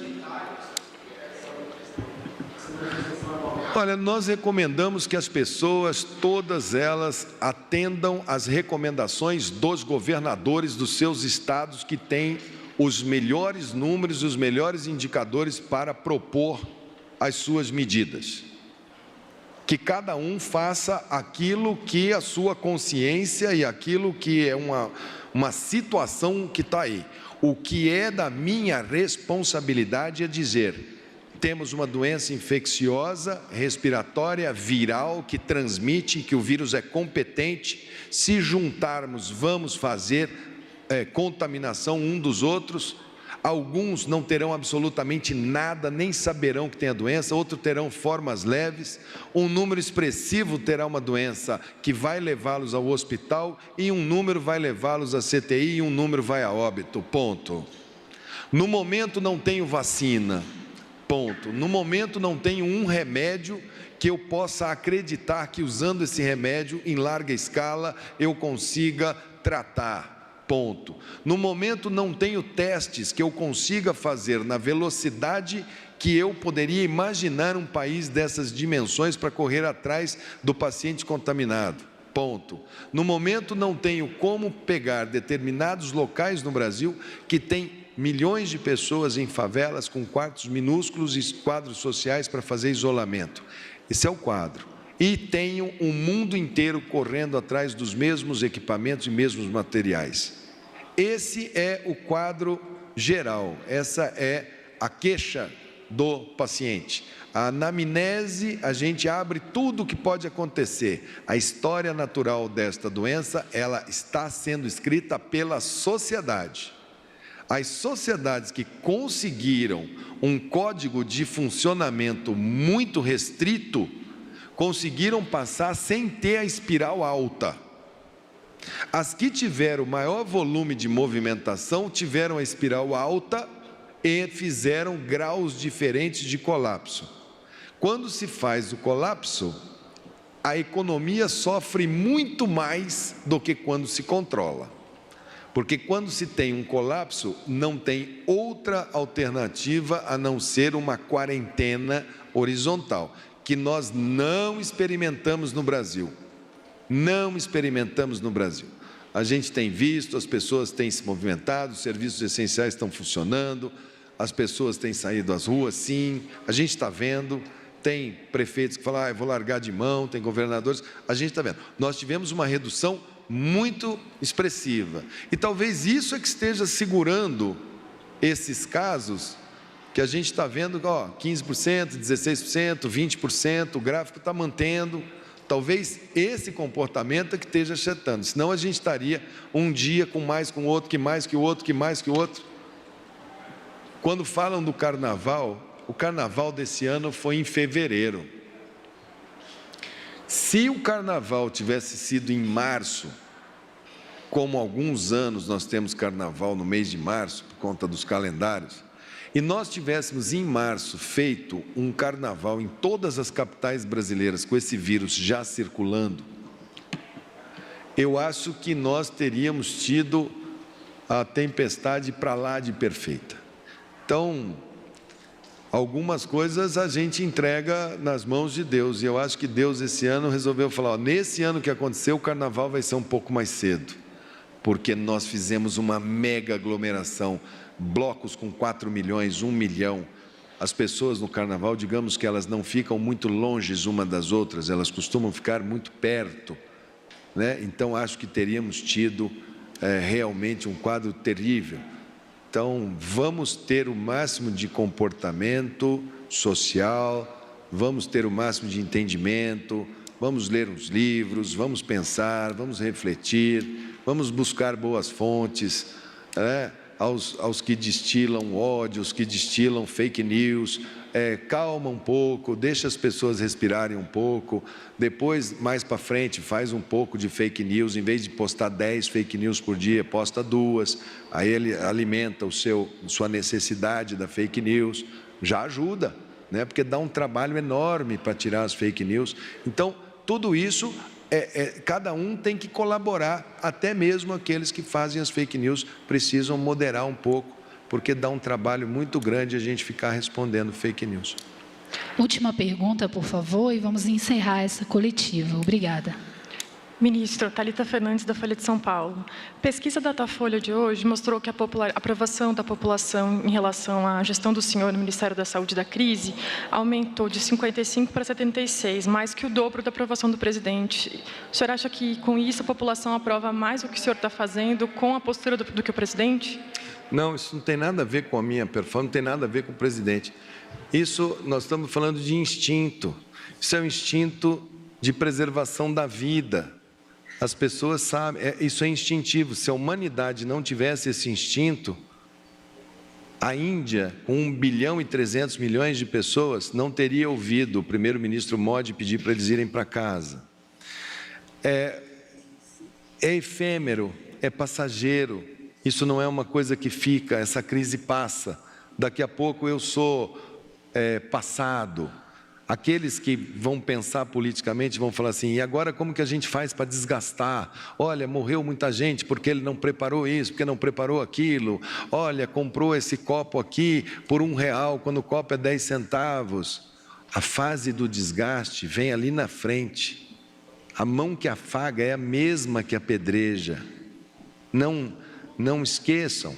Olha, nós recomendamos que as pessoas, todas elas, atendam às recomendações dos governadores dos seus estados que têm os melhores números, os melhores indicadores para propor as suas medidas. Que cada um faça aquilo que a sua consciência e aquilo que é uma situação que está aí. O que é da minha responsabilidade é dizer, temos uma doença infecciosa, respiratória, viral, que transmite, que o vírus é competente, se juntarmos vamos fazer contaminação um dos outros, alguns não terão absolutamente nada, nem saberão que tem a doença, outros terão formas leves, um número expressivo terá uma doença que vai levá-los ao hospital e um número vai levá-los à CTI e um número vai a óbito, ponto. No momento não tenho vacina, ponto. No momento não tenho um remédio que eu possa acreditar que usando esse remédio em larga escala eu consiga tratar. Ponto. No momento não tenho testes que eu consiga fazer na velocidade que eu poderia imaginar um país dessas dimensões para correr atrás do paciente contaminado. Ponto. No momento não tenho como pegar determinados locais no Brasil que tem milhões de pessoas em favelas com quartos minúsculos e quadros sociais para fazer isolamento. Esse é o quadro. E tenho um mundo inteiro correndo atrás dos mesmos equipamentos e mesmos materiais. Esse é o quadro geral, essa é a queixa do paciente. A anamnese, a gente abre tudo o que pode acontecer. A história natural desta doença, ela está sendo escrita pela sociedade. As sociedades que conseguiram um código de funcionamento muito restrito, conseguiram passar sem ter a espiral alta. As que tiveram maior volume de movimentação, tiveram a espiral alta e fizeram graus diferentes de colapso. Quando se faz o colapso, a economia sofre muito mais do que quando se controla. Porque quando se tem um colapso, não tem outra alternativa a não ser uma quarentena horizontal, que nós não experimentamos no Brasil. Não experimentamos no Brasil. A gente tem visto, as pessoas têm se movimentado, os serviços essenciais estão funcionando, as pessoas têm saído às ruas, sim, a gente está vendo. Tem prefeitos que falam, eu vou largar de mão, tem governadores, a gente está vendo. Nós tivemos uma redução muito expressiva. E talvez isso é que esteja segurando esses casos que a gente está vendo, 15%, 16%, 20%, o gráfico está mantendo. Talvez esse comportamento é que esteja achatando, senão a gente estaria um dia com mais com o outro, que mais que o outro, que mais que o outro. Quando falam do carnaval, o carnaval desse ano foi em fevereiro. Se o carnaval tivesse sido em março, como alguns anos nós temos carnaval no mês de março, por conta dos calendários, e nós tivéssemos em março feito um carnaval em todas as capitais brasileiras com esse vírus já circulando, eu acho que nós teríamos tido a tempestade para lá de perfeita. Então, algumas coisas a gente entrega nas mãos de Deus, e eu acho que Deus esse ano resolveu falar, nesse ano que aconteceu, o carnaval vai ser um pouco mais cedo, porque nós fizemos uma mega aglomeração, blocos com 4 milhões, 1 milhão, as pessoas no carnaval, digamos que elas não ficam muito longe uma das outras, elas costumam ficar muito perto, né? Então acho que teríamos tido realmente um quadro terrível. Então, vamos ter o máximo de comportamento social, vamos ter o máximo de entendimento, vamos ler uns livros, vamos pensar, vamos refletir, vamos buscar boas fontes, aos que destilam ódio, aos que destilam fake news, calma um pouco, deixa as pessoas respirarem um pouco, depois, mais para frente, faz um pouco de fake news, em vez de postar 10 fake news por dia, posta 2, aí ele alimenta sua necessidade da fake news, já ajuda, né? Porque dá um trabalho enorme para tirar as fake news. Então, tudo isso, cada um tem que colaborar, até mesmo aqueles que fazem as fake news precisam moderar um pouco, porque dá um trabalho muito grande a gente ficar respondendo fake news.
Última pergunta, por favor, e vamos encerrar essa coletiva. Obrigada.
Ministro, Thalita Fernandes, da Folha de São Paulo. Pesquisa Datafolha de hoje mostrou que a aprovação da população em relação à gestão do senhor no Ministério da Saúde da crise aumentou de 55 para 76, mais que o dobro da aprovação do presidente. O senhor acha que, com isso, a população aprova mais o que o senhor está fazendo com a postura do que o presidente?
Não, isso não tem nada a ver com a minha performance, não tem nada a ver com o presidente. Isso, nós estamos falando de instinto. Isso é um instinto de preservação da vida. As pessoas sabem, isso é instintivo. Se a humanidade não tivesse esse instinto, a Índia, com 1 bilhão e 300 milhões de pessoas, não teria ouvido o primeiro-ministro Modi pedir para eles irem para casa. É efêmero, é passageiro. Isso não é uma coisa que fica, essa crise passa. Daqui a pouco eu sou passado. Aqueles que vão pensar politicamente vão falar assim, e agora como que a gente faz para desgastar? Olha, morreu muita gente porque ele não preparou isso, porque não preparou aquilo. Olha, comprou esse copo aqui por R$1, quando o copo é 10 centavos. A fase do desgaste vem ali na frente. A mão que afaga é a mesma que apedreja. Não esqueçam,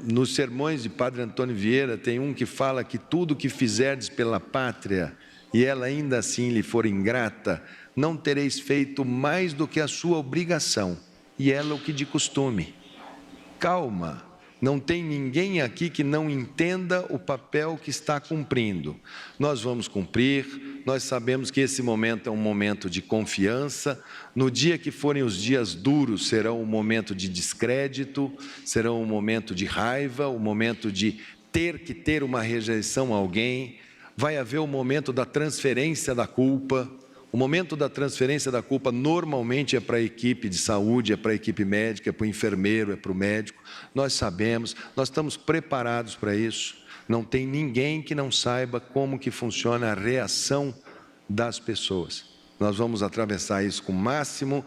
nos sermões de Padre Antônio Vieira tem um que fala que tudo que fizerdes pela pátria e ela ainda assim lhe for ingrata, não tereis feito mais do que a sua obrigação, e ela o que de costume. Calma, não tem ninguém aqui que não entenda o papel que está cumprindo. Nós vamos cumprir, nós sabemos que esse momento é um momento de confiança. No dia que forem os dias duros, será um momento de descrédito, será um momento de raiva, um momento de ter que ter uma rejeição a alguém. Vai haver o momento da transferência da culpa. O momento da transferência da culpa normalmente é para a equipe de saúde, é para a equipe médica, é para o enfermeiro, é para o médico. Nós sabemos, nós estamos preparados para isso. Não tem ninguém que não saiba como que funciona a reação das pessoas. Nós vamos atravessar isso com o máximo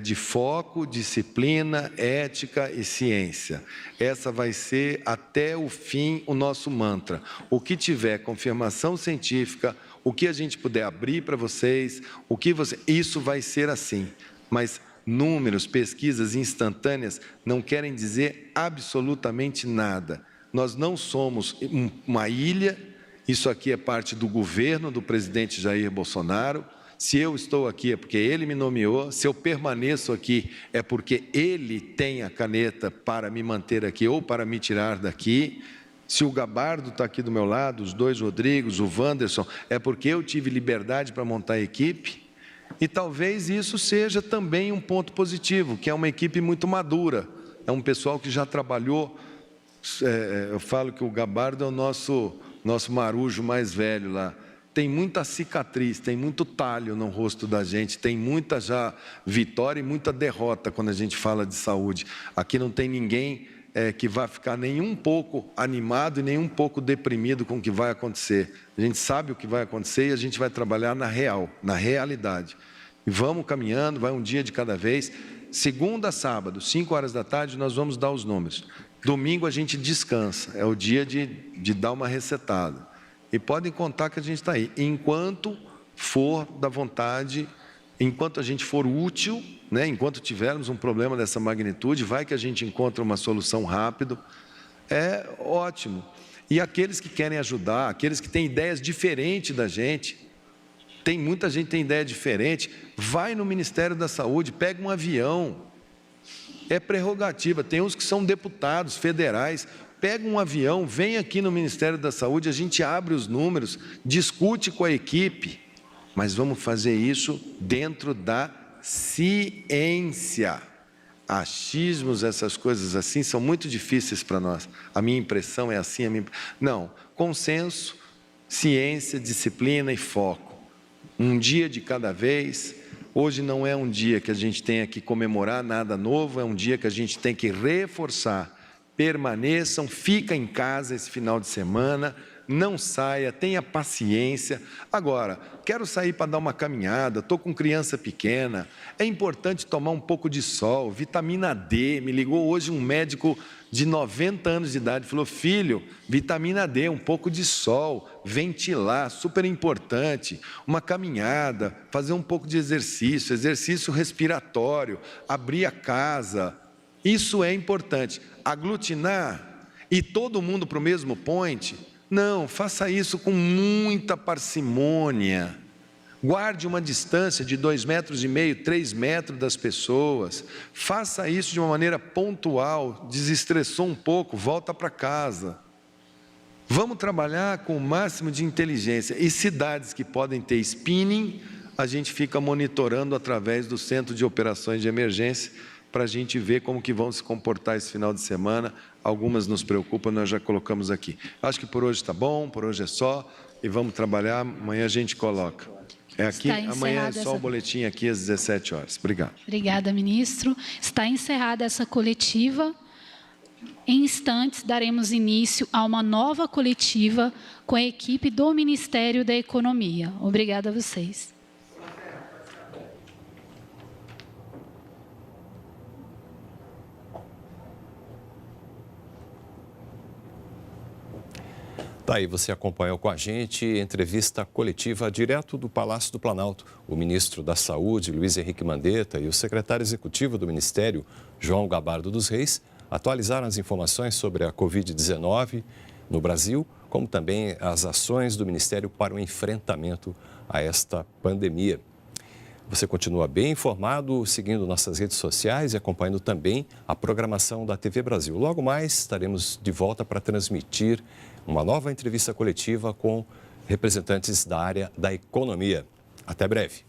de foco, disciplina, ética e ciência. Essa vai ser até o fim o nosso mantra. O que tiver confirmação científica, o que a gente puder abrir para vocês, isso vai ser assim. Mas números, pesquisas instantâneas não querem dizer absolutamente nada. Nós não somos uma ilha, isso aqui é parte do governo do presidente Jair Bolsonaro. Se eu estou aqui é porque ele me nomeou, se eu permaneço aqui é porque ele tem a caneta para me manter aqui ou para me tirar daqui. Se o Gabardo está aqui do meu lado, os dois Rodrigos, o Wanderson, é porque eu tive liberdade para montar a equipe. E talvez isso seja também um ponto positivo, que é uma equipe muito madura. É um pessoal que já trabalhou. Eu falo que o Gabardo é o nosso marujo mais velho lá. Tem muita cicatriz, tem muito talho no rosto da gente, tem muita já vitória e muita derrota quando a gente fala de saúde. Aqui não tem ninguém que vai ficar nem um pouco animado e nem um pouco deprimido com o que vai acontecer. A gente sabe o que vai acontecer e a gente vai trabalhar na realidade. E vamos caminhando, vai um dia de cada vez. Segunda a sábado, 5 horas da tarde, nós vamos dar os números. Domingo a gente descansa, é o dia de dar uma resetada. E podem contar que a gente está aí. Enquanto for da vontade, enquanto a gente for útil, né, enquanto tivermos um problema dessa magnitude, vai que a gente encontra uma solução rápido, é ótimo. E aqueles que querem ajudar, aqueles que têm ideias diferentes da gente, tem muita gente que tem ideia diferente, vai no Ministério da Saúde, pega um avião, é prerrogativa, tem uns que são deputados federais, pega um avião, vem aqui no Ministério da Saúde, a gente abre os números, discute com a equipe, mas vamos fazer isso dentro da ciência. Achismos, essas coisas assim, são muito difíceis para nós. A minha impressão é assim, não, consenso, ciência, disciplina e foco. Um dia de cada vez. Hoje não é um dia que a gente tenha que comemorar nada novo, é um dia que a gente tem que reforçar. Permaneçam, fica em casa esse final de semana, não saia, tenha paciência. Agora, quero sair para dar uma caminhada, estou com criança pequena, é importante tomar um pouco de sol, vitamina D. Me ligou hoje um médico de 90 anos de idade, falou: filho, vitamina D, um pouco de sol, ventilar, super importante, uma caminhada, fazer um pouco de exercício respiratório, abrir a casa, isso é importante. Aglutinar e todo mundo para o mesmo point, não, faça isso com muita parcimônia. Guarde uma distância de 2,5 metros, 3 metros das pessoas. Faça isso de uma maneira pontual, desestressou um pouco, volta para casa. Vamos trabalhar com o máximo de inteligência. E cidades que podem ter spinning, a gente fica monitorando através do Centro de Operações de Emergência, para a gente ver como que vão se comportar esse final de semana. Algumas nos preocupam, nós já colocamos aqui. Acho que por hoje está bom, por hoje é só, e vamos trabalhar, amanhã a gente coloca. É aqui, amanhã é só o boletim aqui às 17 horas. Obrigado.
Obrigada, ministro. Está encerrada essa coletiva. Em instantes, daremos início a uma nova coletiva com a equipe do Ministério da Economia. Obrigada a vocês.
Tá aí, você acompanhou com a gente entrevista coletiva direto do Palácio do Planalto. O ministro da Saúde, Luiz Henrique Mandetta, e o secretário executivo do Ministério, João Gabardo dos Reis, atualizaram as informações sobre a Covid-19 no Brasil, como também as ações do Ministério para o enfrentamento a esta pandemia. Você continua bem informado, seguindo nossas redes sociais e acompanhando também a programação da TV Brasil. Logo mais estaremos de volta para transmitir uma nova entrevista coletiva com representantes da área da economia. Até breve.